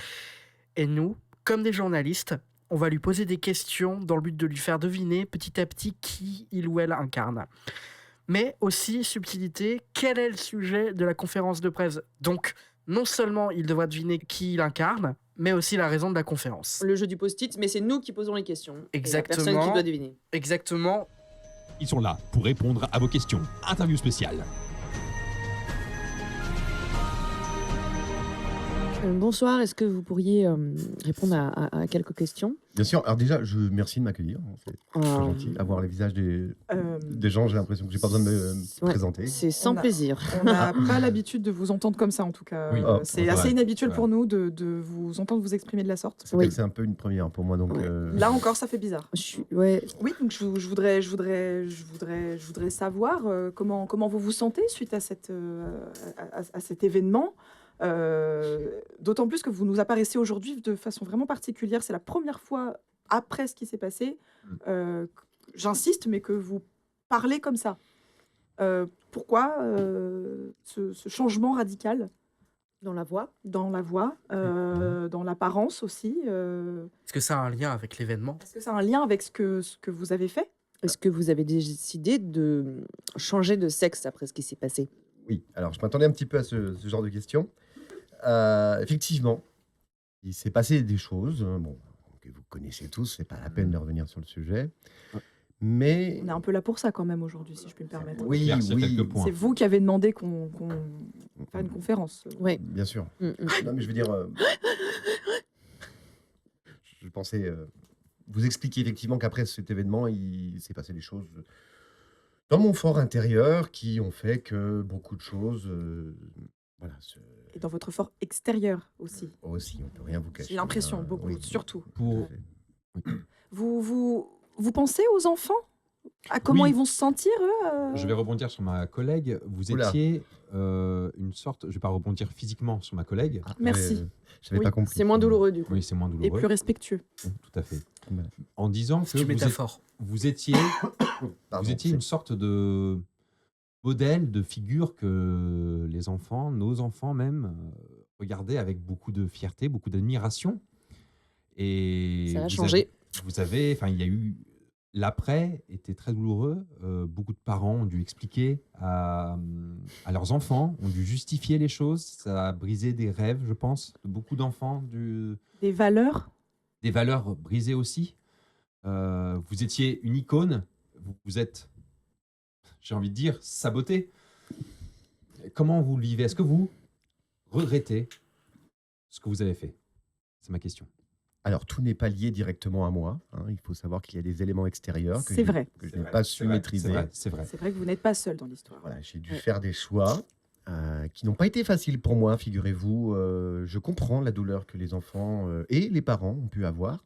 Et nous, comme des journalistes, on va lui poser des questions dans le but de lui faire deviner petit à petit qui il ou elle incarne. Mais aussi, subtilité, quel est le sujet de la conférence de presse? Donc, non seulement il devra deviner qui il incarne, mais aussi la raison de la conférence. Le jeu du post-it, mais c'est nous qui posons les questions. Exactement. Et la personne qui doit deviner. Exactement. Ils sont là pour répondre à vos questions. Interview spéciale. Bonsoir, est-ce que vous pourriez répondre à quelques questions? Bien sûr. Alors déjà, merci de m'accueillir. C'est très gentil. Avoir les visages des gens, j'ai l'impression que j'ai pas besoin de me présenter. C'est sans plaisir. On n'a pas l'habitude de vous entendre comme ça, en tout cas. Oui. C'est c'est assez vrai. inhabituel C'est pour nous de vous entendre vous exprimer de la sorte. C'est vrai que c'est un peu une première pour moi, donc. Là encore, ça fait bizarre. Ouais. Oui, donc je voudrais savoir comment vous vous sentez suite à cet événement. D'autant plus que vous nous apparaissez aujourd'hui de façon vraiment particulière. C'est la première fois après ce qui s'est passé, j'insiste, mais que vous parlez comme ça. Pourquoi ce changement radical dans la voix, dans l'apparence aussi Est-ce que ça a un lien avec l'événement? Est-ce que ça a un lien avec ce que vous avez fait? Est-ce que vous avez décidé de changer de sexe après ce qui s'est passé? Oui, alors je m'attendais un petit peu à ce genre de questions. Effectivement, il s'est passé des choses. Bon, que vous connaissez tous, c'est pas la peine de revenir sur le sujet. Mais On est un peu là pour ça quand même aujourd'hui, si je puis me permettre. oui, Éclaircir oui, quelques points. C'est vous qui avez demandé qu'on fasse une conférence. Oui. bien sûr. Non, mais je veux dire, je pensais vous expliquer effectivement qu'après cet événement, il s'est passé des choses dans mon fort intérieur qui ont fait que beaucoup de choses, voilà, Et dans votre fort extérieur aussi. aussi, on peut rien vous cacher. J'ai l'impression, hein, beaucoup, oui, surtout. Pour... Vous pensez aux enfants? À comment Oui. ils vont se sentir, eux Je vais rebondir sur ma collègue. Vous Oula. étiez une sorte... Je ne vais pas rebondir physiquement sur ma collègue. Ah, Merci. J'avais Oui, pas compris. C'est moins douloureux du coup. Oui, c'est moins Et douloureux. plus respectueux. Tout à fait. Voilà. En disant C'est que une métaphore. vous étiez, Pardon, vous étiez c'est- une sorte de modèle, de figure que les enfants, nos enfants même, regardaient avec beaucoup de fierté, beaucoup d'admiration. Et Ça a vous changé. enfin, il y a eu l'après était très douloureux. Beaucoup de parents ont dû expliquer à leurs enfants, ont dû justifier les choses. Ça a brisé des rêves, je pense, de beaucoup d'enfants, Des valeurs? des valeurs brisées aussi. Vous étiez une icône. Vous êtes, j'ai envie de dire, saboté. Comment vous le vivez? Est-ce que vous regrettez ce que vous avez fait? C'est ma question. Alors, tout n'est pas lié directement à moi, hein. Il faut savoir qu'il y a des éléments extérieurs C'est vrai. que je n'ai pas su maîtriser. C'est vrai. C'est vrai que vous n'êtes pas seul dans l'histoire. Voilà, j'ai dû faire des choix qui n'ont pas été faciles pour moi, figurez-vous. Je comprends la douleur que les enfants et les parents ont pu avoir.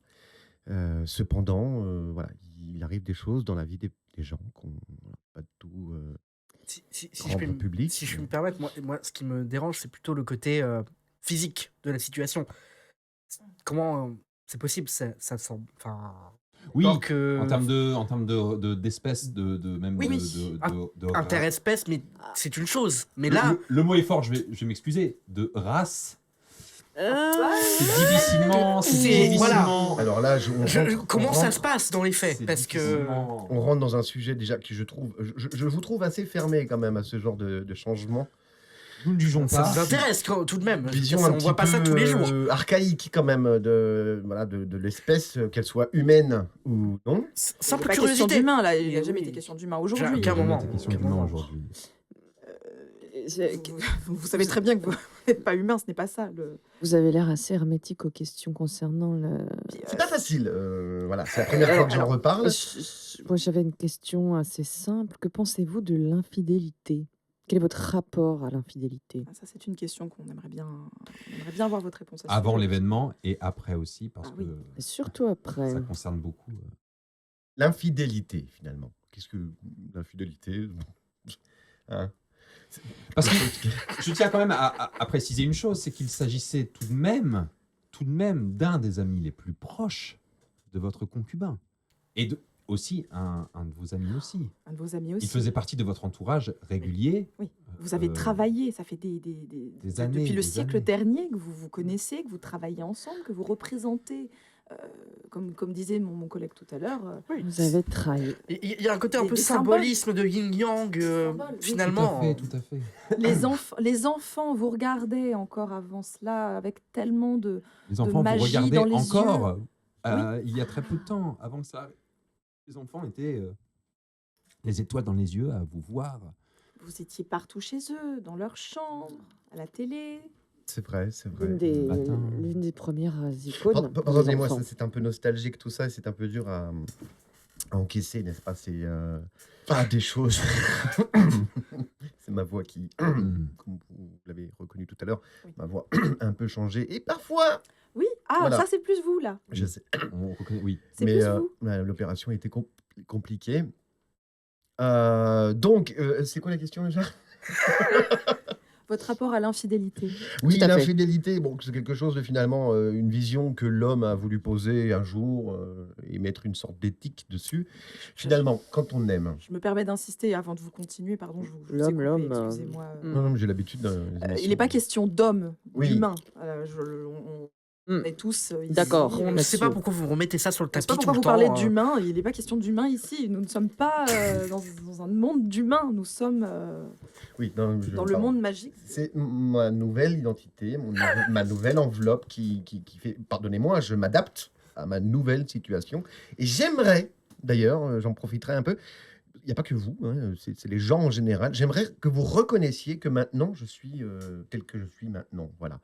Cependant, voilà, il arrive des choses dans la vie des gens qu'on n'a pas tout Si je rendre puis public. si je puis me permettre, moi, ce qui me dérange, c'est plutôt le côté physique de la situation. Comment c'est possible, ça semble. Enfin, Oui, alors que en termes d'espèces, même Oui, de interespèce, mais c'est une chose. Mais là, le mot est fort, je vais m'excuser, de race. C'est difficilement. voilà. Alors là, Comment ça se passe dans les faits? Parce que on rentre dans un sujet déjà que je vous trouve assez fermé quand même à ce genre de changement. Nous ne jugeons ça pas. nous intéresse tout de même. Vision On un voit petit pas ça peu tous les jours. archaïque quand même de l'espèce, qu'elle soit humaine ou non. Simple Il n'est pas question curiosité. d'humain, là. Il n'y a jamais Oui. été question d'humain aujourd'hui. Qu'à un moment. Question d'humain aujourd'hui. Vous savez très bien que vous n'êtes pas humain, ce n'est pas ça. Vous avez l'air assez hermétique aux questions concernant le. C'est pas facile. Voilà, c'est la première fois que j'en reparle. Moi, j'avais une question assez simple. Que pensez-vous de l'infidélité? Quel est votre rapport à l'infidélité? Ça, c'est une question qu'on aimerait bien avoir votre réponse à. Avant l'événement et après aussi, parce oui. que Surtout après. ça concerne beaucoup. L'infidélité, finalement. Qu'est-ce que l'infidélité hein? Parce que je tiens quand même à préciser une chose, c'est qu'il s'agissait tout de même d'un des amis les plus proches de votre concubin. Et aussi un de vos amis aussi. Un de vos amis aussi. Il faisait partie de votre entourage régulier. Oui. Vous avez travaillé, ça fait des années, depuis le des siècle années. dernier que vous vous connaissez, que vous travaillez ensemble, que vous représentez, comme disait mon collègue tout à l'heure. Vous avez trahi. Il y a un côté un Des- peu des symbolisme de yin-yang, finalement. Tout à fait. Les enfants vous regardaient encore avant cela avec tellement de Les enfants, vous magie regardez dans les encore yeux. il y a très peu de temps, avant que ça arrive. Les enfants étaient les étoiles dans les yeux à vous voir. Vous étiez partout chez eux, dans leur chambre, à la télé. C'est vrai, c'est vrai. L'une des premières icônes. des Pardonnez-moi, enfants. c'est un peu nostalgique tout ça, et c'est un peu dur à encaisser, n'est-ce pas? C'est pas des choses. C'est ma voix qui, comme vous l'avez reconnu tout à l'heure, ma voix a un peu changé. Et parfois, Oui, Voilà. ça c'est plus vous là. je sais, On reconnaît, oui. C'est mais plus vous. l'opération était compliquée. Donc, c'est quoi la question déjà? Votre rapport à l'infidélité. Oui, Tout à fait. l'infidélité, bon, c'est quelque chose de finalement une vision que l'homme a voulu poser un jour et mettre une sorte d'éthique dessus. Finalement, quand on aime. Je me permets d'insister avant de vous continuer, pardon, je vous ai L'homme, coupé, l'homme, excusez-moi. Non, non, mais j'ai l'habitude. dans les Il émissions. n'est pas question d'homme, Oui. d'humain. On est tous ici. D'accord. On ne sait pas pourquoi vous remettez ça sur le Je sais tapis pas tout pourquoi le vous temps. parlez d'humain. Il n'est pas question d'humain ici. Nous ne sommes pas dans un monde d'humains. Nous sommes Oui, non, dans le monde magique. C'est ma nouvelle identité, ma nouvelle enveloppe qui fait. Pardonnez-moi, je m'adapte à ma nouvelle situation. Et j'aimerais, d'ailleurs, j'en profiterai un peu, il n'y a pas que vous, hein, c'est les gens en général, j'aimerais que vous reconnaissiez que maintenant, je suis tel que je suis maintenant. Voilà.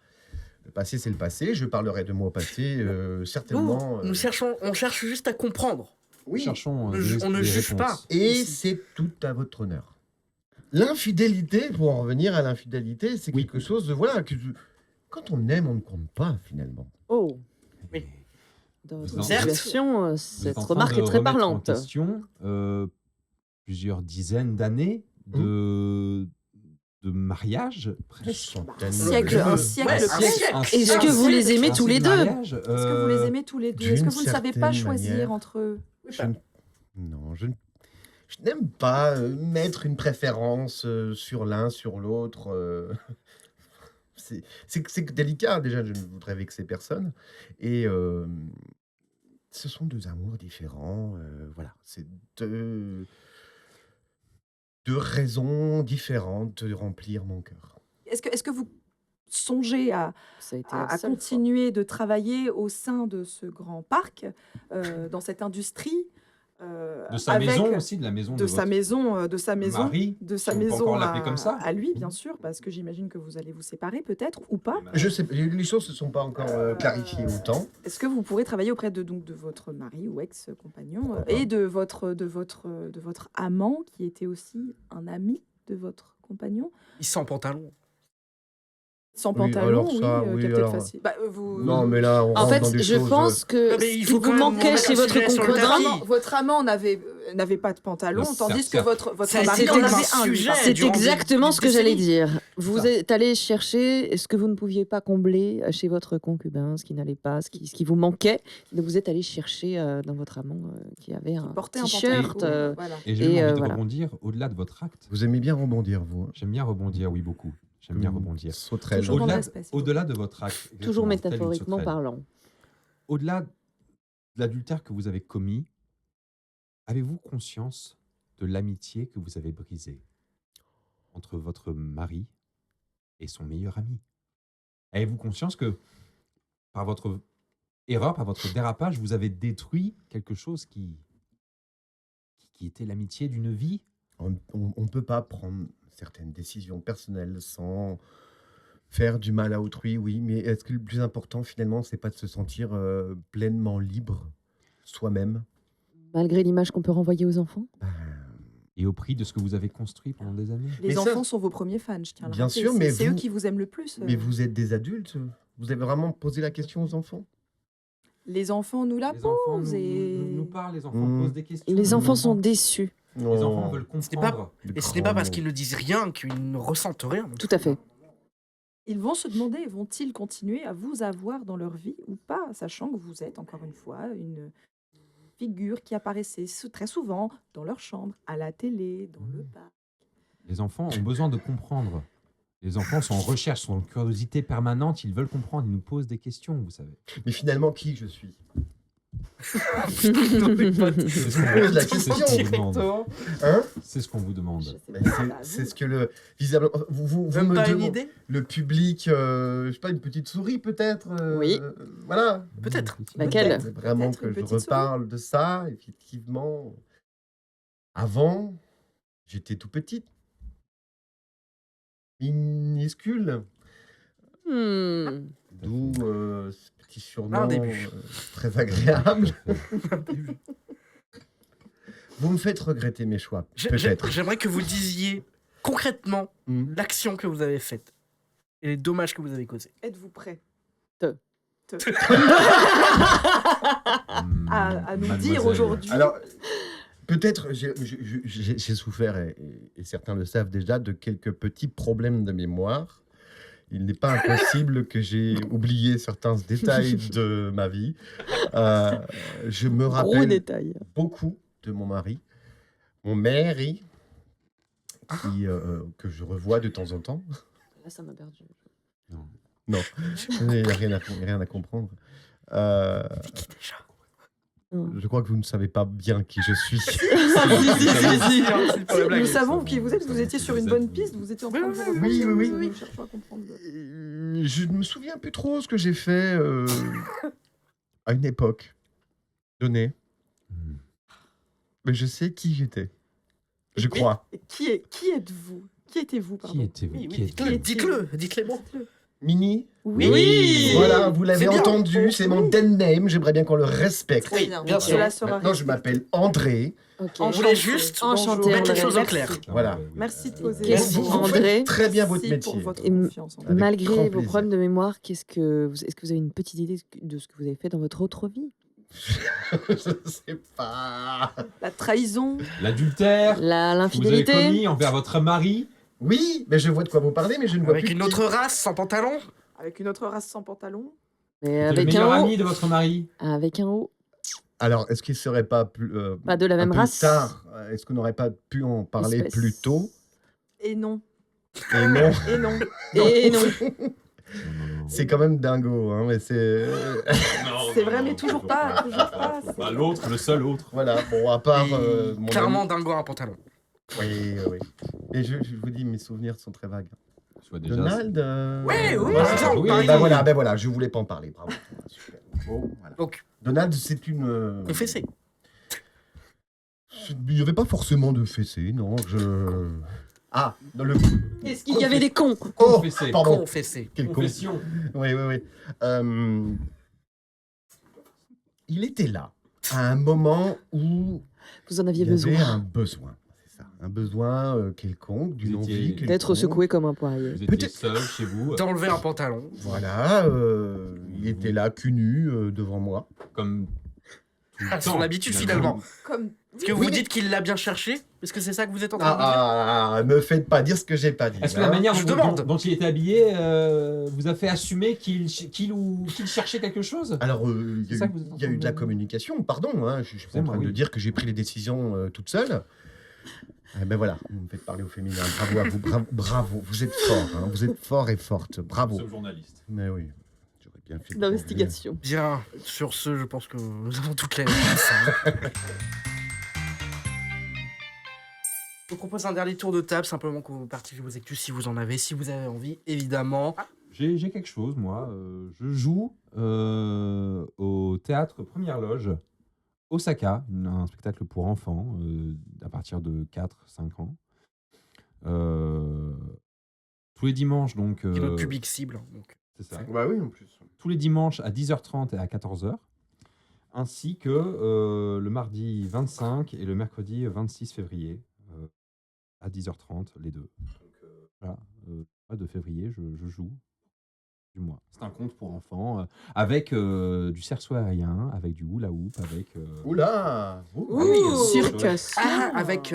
Le passé, c'est le passé. Je parlerai de moi au passé, certainement. On cherche juste à comprendre. Oui, Cherchons on ne juge pas. et c'est tout à votre honneur. L'infidélité, pour en revenir à l'infidélité, c'est quelque chose de, voilà, quand on aime, on ne compte pas, finalement. Oh. Oui. Dans Vous votre en- situation, Vous êtes cette en train remarque de est très remettre en parlante. question, plusieurs dizaines d'années de mariage, presque. Un siècle presque. Est-ce que vous les aimez tous les deux? Est-ce que vous les aimez tous les deux? Est-ce que vous ne savez pas choisir entre eux? Non, je n'aime pas mettre une préférence sur l'un, sur l'autre. C'est délicat, déjà, je ne voudrais vexer personne. Et ce sont deux amours différents. Voilà, c'est deux raisons différentes de remplir mon cœur. Est-ce que vous songez à continuer de travailler au sein de ce grand parc, dans cette industrie, De sa avec- maison aussi, de la maison de sa votre maison, de sa maison, mari, de sa si on peut maison encore l'appeler comme ça. à lui, bien sûr, parce que j'imagine que vous allez vous séparer peut-être ou pas. Je sais, les choses ne se sont pas encore clarifiées autant. Est-ce que vous pourrez travailler auprès de votre mari ou ex-compagnon et de votre amant qui était aussi un ami de votre compagnon? Il sans pantalon. Sans Oui, pantalon, alors oui, ça, qui est oui, peut-être alors, facile. Bah, Non, mais là, on En rentre fait, dans des je choses, pense que Non, mais ce il qui faut vous quand même manquait remettre chez un votre sujet sur le concubin, Votre amant n'avait pas de pantalon, Le tandis que cerf. votre Ça a mari été en un avait un. lui. sujet. c'est durant exactement des ce que j'allais décennies. dire. Vous êtes allé chercher ce que vous ne pouviez pas combler chez votre concubin, ce qui n'allait pas, ce qui vous manquait. Donc vous êtes allé chercher dans votre amant qui avait un portait un t-shirt. pantalon, voilà. Et j'ai envie de voilà. rebondir au-delà de votre acte. Vous aimez bien rebondir, vous. J'aime bien rebondir, oui, beaucoup. J'aime bien rebondir. Sauterelle. Toujours dans le Au-delà respect, s'il vous au-delà de votre acte. Toujours exactement, telle une métaphoriquement sauterelle. parlant. Au-delà de l'adultère que vous avez commis, avez-vous conscience de l'amitié que vous avez brisée entre votre mari et son meilleur ami? Avez-vous conscience que par votre erreur, par votre dérapage, vous avez détruit quelque chose qui était l'amitié d'une vie? On ne peut pas prendre certaines décisions personnelles sans faire du mal à autrui, oui, mais est-ce que le plus important, finalement, c'est pas de se sentir pleinement libre soi-même? Malgré l'image qu'on peut renvoyer aux enfants. Et au prix de ce que vous avez construit pendant des années? Les Mais ça- enfants sont vos premiers fans, je tiens à le Bien rappeler. sûr, mais c'est eux vous- qui vous aiment le plus. Mais vous êtes des adultes. Vous avez vraiment posé la question aux enfants? Les enfants nous la Les enfants posent nous parlent, les enfants Mmh. posent des questions. Les enfants sont déçus. Les enfants Oh, veulent Ce n'est pas, comprendre. le et ce n'est pas grand parce mot. qu'ils ne disent rien qu'ils ne ressentent rien. Tout à fait. Ils vont se demander, vont-ils continuer à vous avoir dans leur vie ou pas, sachant que vous êtes, encore une fois, une figure qui apparaissait très souvent dans leur chambre, à la télé, dans le parc. Les enfants ont besoin de comprendre. Les enfants sont en recherche, sont en curiosité permanente, ils veulent comprendre, ils nous posent des questions, vous savez. Mais finalement, qui je suis? C'est ce qu'on pose la c'est ce question. qu'on vous demande. Hein? C'est ce qu'on vous demande. Ben, c'est ce que le visiblement vous Même me pas une demandez- idée? le public, je sais pas, une petite souris peut-être. Oui. Voilà. Peut-être. Laquelle? C'est vraiment Peut-être que une je petite souris. reparle de ça, effectivement. Avant, j'étais tout petit, minuscule, Hmm. d'où ce petit surnom Un début. très agréable. Vous me faites regretter mes choix, peut-être. J'aimerais que vous disiez concrètement Hmm. l'action que vous avez faite et les dommages que vous avez causés. Êtes-vous prêt Te. à nous dire Mademoiselle. aujourd'hui? Alors, peut-être, j'ai souffert, et certains le savent déjà, de quelques petits problèmes de mémoire. Il n'est pas impossible que j'ai oublié certains détails de ma vie. Je me Gros rappelle détail. beaucoup de mon mari, mon mari, que je revois de temps en temps. Là, ça m'a perdu. Non, il n'y a rien à comprendre. Je crois que vous ne savez pas bien qui je suis. Nous savons qui vous êtes, vous étiez sur une bonne piste, vous étiez en train de vous Oui, repenser, oui, nous oui. cherchons à comprendre. Je ne me souviens plus trop ce que j'ai fait à une époque. Donné. Mais je sais qui j'étais. Je crois. Et qui êtes-vous? Qui étiez-vous, pardon? Qui étiez-vous? Oui, Qui dites-le, étiez-vous dites-les mots. Mini. Oui. Voilà, vous l'avez C'est bien. entendu, c'est mon dead name, j'aimerais bien qu'on le respecte. Très bien. bien sûr. Cela sera Maintenant, je m'appelle André. Ok. On voulait juste Enchanté, mettre les André. choses au Merci. clair. Voilà. Merci de poser Qu'est-ce Vous, que- vous André, faites très bien votre Merci pour métier. votre Et confiance. Avec Malgré grand vos plaisir. problèmes de mémoire, est-ce que vous avez une petite idée de ce que vous avez fait dans votre autre vie? Je sais pas. La trahison. L'adultère que vous avez L'infidélité? commis envers votre mari. Oui, mais je vois de quoi vous parlez, mais je ne vois Avec plus une qui. autre race sans pantalon. Avec une autre race sans pantalon. Mais C'est le avec meilleur un O. ami de votre mari. Avec un O. Alors, est-ce qu'il serait pas plus, Pas de la un même peu race. tard, est-ce qu'on n'aurait pas pu en parler Espèce. plus tôt? Et non. Et non. Et non. Et non. C'est quand même dingo, hein, mais c'est. C'est vrai, mais toujours pas. Toujours pas. Bah, l'autre, le seul autre. Voilà, bon, à part. Et mon clairement ami- dingo un pantalon. Oui, oui. Et je vous dis, mes souvenirs sont très vagues. Soit déjà. Donald. Oui, oui, voilà. par exemple, oui, par oui. exemple. Ben voilà, je voulais pas en parler, bravo. Super. Bon, voilà. Donc, Donald, c'est une. confessez. Il n'y avait pas forcément de fessée, non. Ah, dans le. Est-ce qu'il y avait des cons? Oh, Confessez. pardon. Confessez. Quel con. Confession. Oui, oui, oui. Il était là, à un moment où Vous en aviez il y avait besoin. un besoin. C'est ça, un besoin quelconque, d'une Vous étiez- envie quelconque. D'être secoué comme un poirier. Vous étiez Peut-être- seul chez vous, D'enlever un pantalon. Voilà, il était là, cul nu, devant moi. comme tout le À son temps, habitude finalement. Comme. Est-ce que Oui, vous mais- dites qu'il l'a bien cherché? Est-ce que c'est ça que vous êtes en train de dire? Ah, me faites pas dire ce que j'ai pas dit. Est-ce que hein. la manière Je dont, demande. dont il était habillé vous a fait assumer qu'il cherchait quelque chose? Alors, il C'est y ça a que vous êtes en eu, il y a train eu de la de- communication, pardon, hein, je suis pas en Excusez-moi, train de oui. dire que j'ai pris les décisions toute seule. Eh ben voilà, vous me faites parler au féminin, bravo à vous, bravo, vous êtes fort, hein, vous êtes fort et forte, bravo. Ce journaliste. Mais oui, j'aurais bien fait. D'investigation. Bien, sur ce, je pense que nous avons toutes les réponses. hein. Je vous propose un dernier tour de table, simplement qu'on partage vos actus si vous en avez, si vous avez envie, évidemment. J'ai quelque chose, moi. Je joue au théâtre Première Loge, Osaka, un spectacle pour enfants à partir de 4-5 ans. Tous les dimanches, donc. Et notre public cible. Donc. C'est ça. Bah oui, en plus. Tous les dimanches à 10h30 et à 14h, ainsi que le mardi 25 et le mercredi 26 février à 10h30, les deux. Donc, voilà, mois de février, je joue du mois. C'est un conte pour enfants avec du cerceau aérien, avec du hula hoop, avec. Oula Circus. Ah, avec.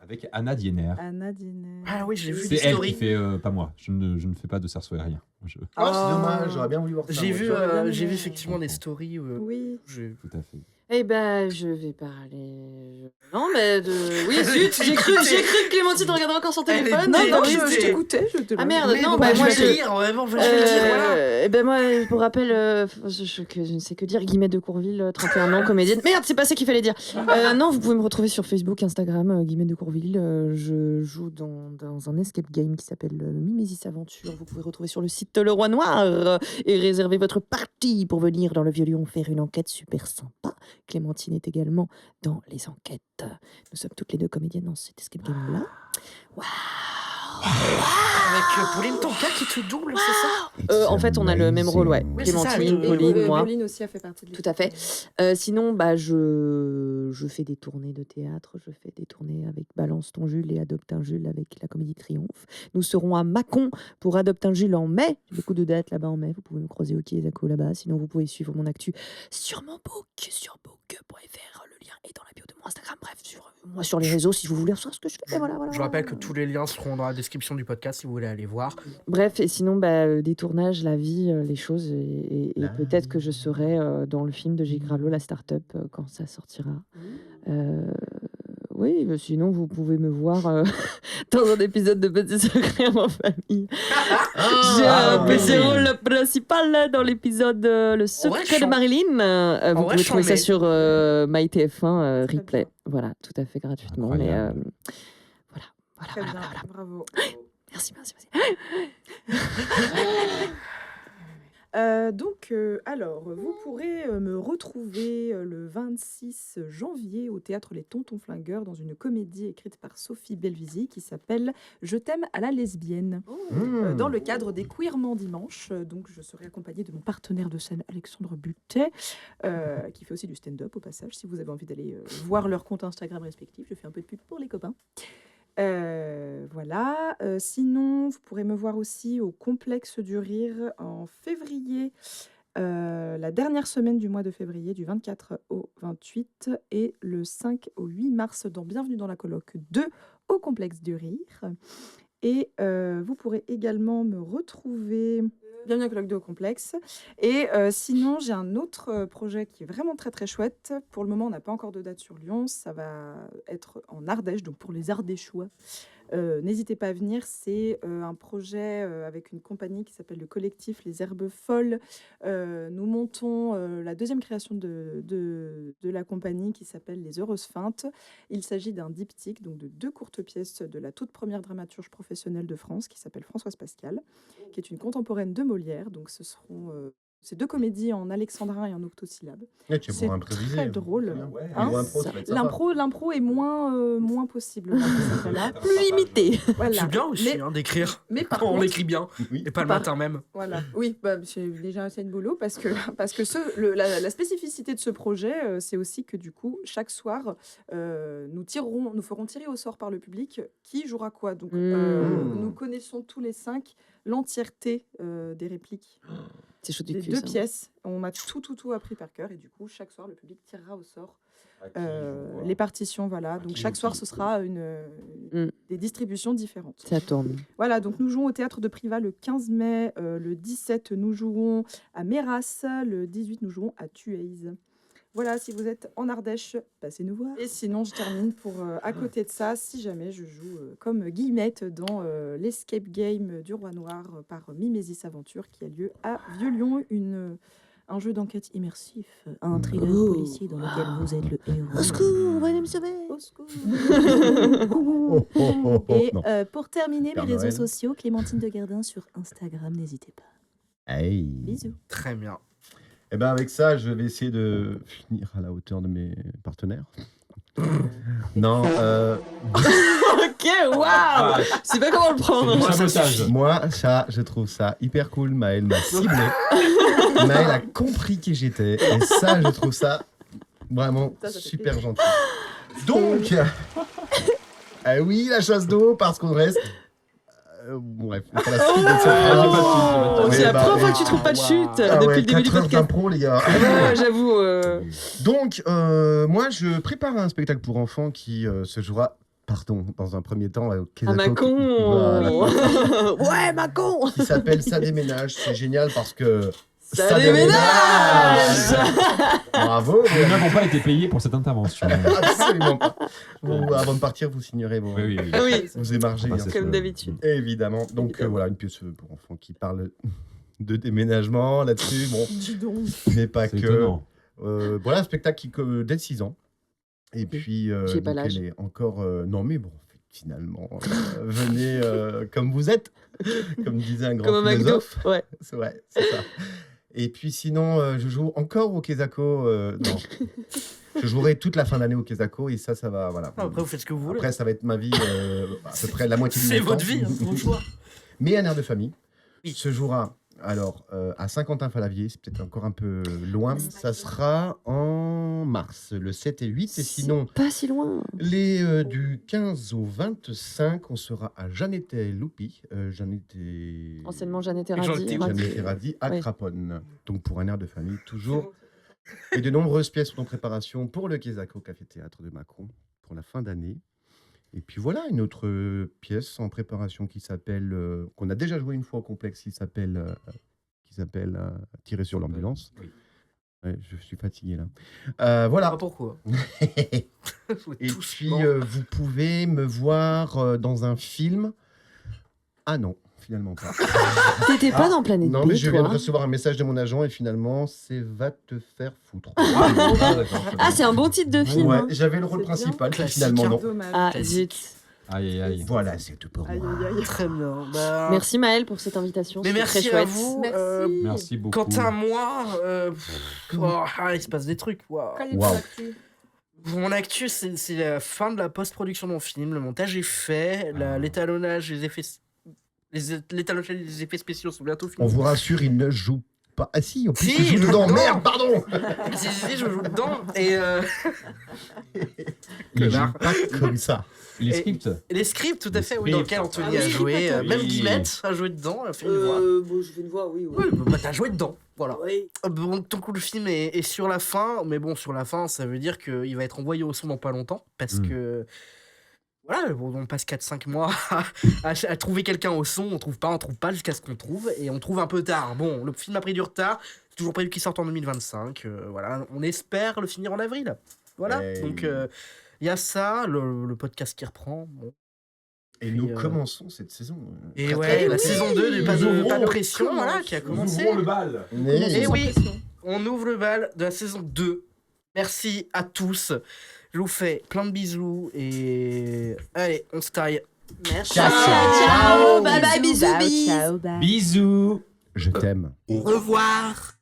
Avec Anna Diener. Anna Diner. Ah oui, j'ai vu C'est des elle stories. qui fait, pas moi. Je ne fais pas de cerceau aérien. Ah, c'est dommage, j'aurais bien voulu voir ça. J'ai moi. vu, J'aurais bien j'ai vu aimé. effectivement des stories. Oui. Tout à fait. Eh ben, je vais parler. Non, mais de. Oui, zut, j'ai cru que Clémentine regardait encore son Elle téléphone. était- Non, non, oui, je c'est- t'écoutais. Ah merde, Mais non, bon, bah je moi vais je. le lire, ouais, bon, je vais le dire, voilà. Eh ben moi, pour rappel, je ne sais que dire, Guillemette de Courville, 31 ans, comédienne. Merde, c'est pas ça qu'il fallait dire. Non, vous pouvez me retrouver sur Facebook, Instagram, Guillemette de Courville. Je joue dans un escape game qui s'appelle Mimésis Aventure. Vous pouvez retrouver sur le site Le Roi Noir et réserver votre partie pour venir dans le Vieux-Lyon faire une enquête super sympa. Clémentine est également dans les enquêtes. Nous sommes toutes les deux comédiennes dans cet escape game-là. Avec Pauline Tonka qui te double, c'est ça? En fait, on a le même rôle, ouais. Oui, c'est ça, Clémentine, oui. Pauline, moi. Pauline aussi a fait partie de Tout à fait. Sinon, bah, je fais des tournées de théâtre, je fais des tournées avec Balance ton Jules et Adopte un Jules avec la Comédie Triomphe. Nous serons à Mâcon pour Adopte un Jules en mai. J'ai beaucoup de dates là-bas en mai. Vous pouvez me croiser au quai Zaco là-bas. Sinon, vous pouvez suivre mon actu sur mon book, sur book.fr. Le lien est dans la bio de mon Instagram. Bref, moi sur les réseaux si vous voulez savoir ce que je fais. Voilà, Je vous rappelle que tous les liens seront dans la description du podcast si vous voulez aller voir. Bref, et sinon, des tournages, la vie, les choses, et peut-être que je serai dans le film de J. Gralo, la start-up, quand ça sortira. Oui, sinon, vous pouvez me voir dans un épisode de Petit Secret en famille. J'ai un petit rôle principal dans l'épisode Le Secret de Marilyn. Vous vrai, pouvez trouver ça chambé. sur MyTF1 Replay. Voilà, tout à fait gratuitement. Mais, Incroyable. Très bien, bravo. Merci. Alors, vous pourrez me retrouver le 26 janvier au théâtre Les Tontons Flingueurs dans une comédie écrite par Sophie Belvisi qui s'appelle Je t'aime à la lesbienne. Dans le cadre des Queerments Dimanche. Donc, je serai accompagnée de mon partenaire de scène Alexandre Butet, qui fait aussi du stand-up au passage. Si vous avez envie d'aller voir leur compte Instagram respectif, je fais un peu de pub pour les copains. Voilà. Sinon, vous pourrez me voir aussi au Complexe du Rire en février, la dernière semaine du mois de février, du 24 au 28, et le 5 au 8 mars dans Bienvenue dans la Coloc 2 au Complexe du Rire. Et vous pourrez également me retrouver Bienvenue à Coloc 2 au Complexe. Et sinon, j'ai un autre projet qui est vraiment très très chouette. Pour le moment, on n'a pas encore de date sur Lyon. Ça va être en Ardèche, donc pour les Ardéchois. N'hésitez pas à venir. C'est un projet avec une compagnie qui s'appelle le collectif Les Herbes Folles. Nous montons la deuxième création de la compagnie qui s'appelle Les Heureuses Feintes. Il s'agit d'un diptyque, donc de 2 courtes pièces de la toute première dramaturge professionnelle de France qui s'appelle Françoise Pascal, qui est une contemporaine de Molière. Donc ce seront ces 2 comédies en alexandrin et en octosyllabe. C'est très drôle. L'impro est moins possible. Plus limité. Voilà. C'est bien aussi d'écrire par quand on contre, l'écrit bien et pas le matin même. Voilà. Oui, c'est déjà assez de boulot parce que la spécificité de ce projet, c'est aussi que du coup, chaque soir, nous ferons tirer au sort par le public qui jouera quoi. Donc, nous connaissons tous les 5 l'entièreté des répliques. C'est chaud du des cul, 2 ça. pièces. On a tout appris par cœur et du coup, chaque soir, le public tirera au sort les partitions. Voilà. Donc, chaque soir, ce sera des distributions différentes. Ça tourne. Voilà, donc nous jouons au Théâtre de Privas le 15 mai. Le 17, nous jouons à Méras. Le 18, nous jouons à Tueiz. Voilà, si vous êtes en Ardèche, passez nous voir. Et sinon, je termine pour, à côté de ça, si jamais je joue comme Guillemette dans l'Escape Game du Roi Noir par Mimesis Aventure qui a lieu à Vieux-Lyon, un jeu d'enquête immersif, un thriller policier dans lequel vous êtes le héros. Au secours, venez me sauver. Au secours. Et Non. Pour terminer, Père mes réseaux Noël. sociaux, Clémentine de Gardin sur Instagram, n'hésitez pas. Hey. Bisous. Très bien. Et ben avec ça, je vais essayer de finir à la hauteur de mes partenaires. Non. Ok, waouh. Je sais pas comment le prendre. Moi, ça, je trouve ça hyper cool. Maëlle m'a ciblé. Maëlle a compris qui j'étais. Et ça, je trouve ça vraiment super gentil. Donc, oui, la chasse d'eau, parce qu'on reste. Bref, pour la suite de cette phrase. C'est la première fois que tu trouves pas de chute depuis le début du 4 heures podcast. d'impro, les gars. Ouais, j'avoue. Donc, moi, je prépare un spectacle pour enfants qui se jouera, dans un premier temps, au Quesaco. Macon. Voilà. Ouais, Macon. Qui s'appelle Ça déménage. C'est génial parce que. Ça déménage. Bravo. Nous n'avons pas été payés pour cette intervention. Absolument pas. Avant de partir, vous signerez vos, Oui. vos émargés. Ah, bien c'est sûr. Comme d'habitude. Évidemment. Donc, voilà, une pièce pour enfants qui parle de déménagement là-dessus. Bon, Dis donc. mais pas C'est que. étonnant. Voilà, un spectacle qui dès 6 ans. Et puis, J'ai pas donc l'âge. elle est encore. Non, mais bon, finalement, venez comme vous êtes, comme disait un grand Comme un McDo. philosophe. Ouais. Ouais, c'est ça. Et puis sinon, je joue encore au Quesaco. Non. Je jouerai toute la fin d'année au Quesaco et ça va. Voilà. Après, vous faites ce que vous voulez. Après, ça va être ma vie, à peu près la moitié du C'est temps. votre vie, c'est vos choix. Mais un air de famille Oui. se jouera alors à Saint-Quentin-Falavier, c'est peut-être encore un peu loin. Ça sera en mars, le 7 et 8. Et sinon, Pas si loin. les du 15 au 25, on sera à Jeannette et Loupi. Jeannette et... Anciennement Jeannette et Jeannette et Radi. Jeannette et Radi à Oui. Craponne. Donc pour un air de famille, toujours. Et de nombreuses pièces sont en préparation pour le Quesaco Café Théâtre de Macron pour la fin d'année. Et puis voilà, une autre pièce en préparation qui s'appelle, qu'on a déjà joué une fois au complexe, qui s'appelle Tirer sur l'ambulance. Oui. Ouais, je suis fatigué là. Voilà. Pas pourquoi. Et puis vous pouvez me voir dans un film. Ah non, finalement pas. T'étais pas dans Planète Non, B, mais je viens de toi. recevoir un message de mon agent et finalement, c'est Va te faire foutre. Ah, c'est un bon titre de film. Ouais, hein. j'avais le rôle C'est bien. principal, puis Classique, finalement hein. non. Dommage. Ah, Classique. zut. Aïe, aïe, aïe. Voilà, c'est tout pour moi. Très bien. Bah, Merci Maël pour cette invitation. Mais c'était merci très à chouette. vous. Merci beaucoup. Quentin, moi, il se passe des trucs. Quelle est Waouh. ton actu? Mon actu, c'est la fin de la post-production de mon film. Le montage est fait, l'étalonnage, les effets, l'étalonnage et les effets spéciaux sont bientôt On finis. vous rassure, il ne joue pas. Ah si, en plus, Si, tu joues je dedans. joue Merde, pardon. Si, je joue dedans. Et Il joue Connard. pas comme ça. Les Et- scripts. les scripts, tout à Les fait, oui, dans scripts. lequel Anthony Ah a oui, joué. oui. Même Guillemette a joué dedans, a fait une voix. Bon, je fais une voix, oui. Oui, bah t'as joué dedans, voilà. Oui. Bon, donc le film est sur la fin, mais bon, sur la fin, ça veut dire qu'il va être envoyé au son dans pas longtemps, parce que... Voilà, bon, on passe 4-5 mois à trouver quelqu'un au son, on trouve pas jusqu'à ce qu'on trouve, et on trouve un peu tard. Bon, le film a pris du retard, c'est toujours prévu qu'il sorte en 2025, voilà, on espère le finir en avril. Voilà, Hey. donc il y a ça, le podcast qui reprend, bon. Et Puis, nous commençons cette saison. Et Très, ouais, très la bien. saison 2 de pas de pression, Comment voilà, qui a commencé. Ouvrons le bal. Et Sans oui, pression. on ouvre le bal de la saison 2. Merci à tous. Je vous fais plein de bisous et allez, on se taille. Merci. Ciao, ciao. Ciao, bye bye, bisous, Ciao, bis. ciao, bye. Bisous. Je t'aime. Au revoir.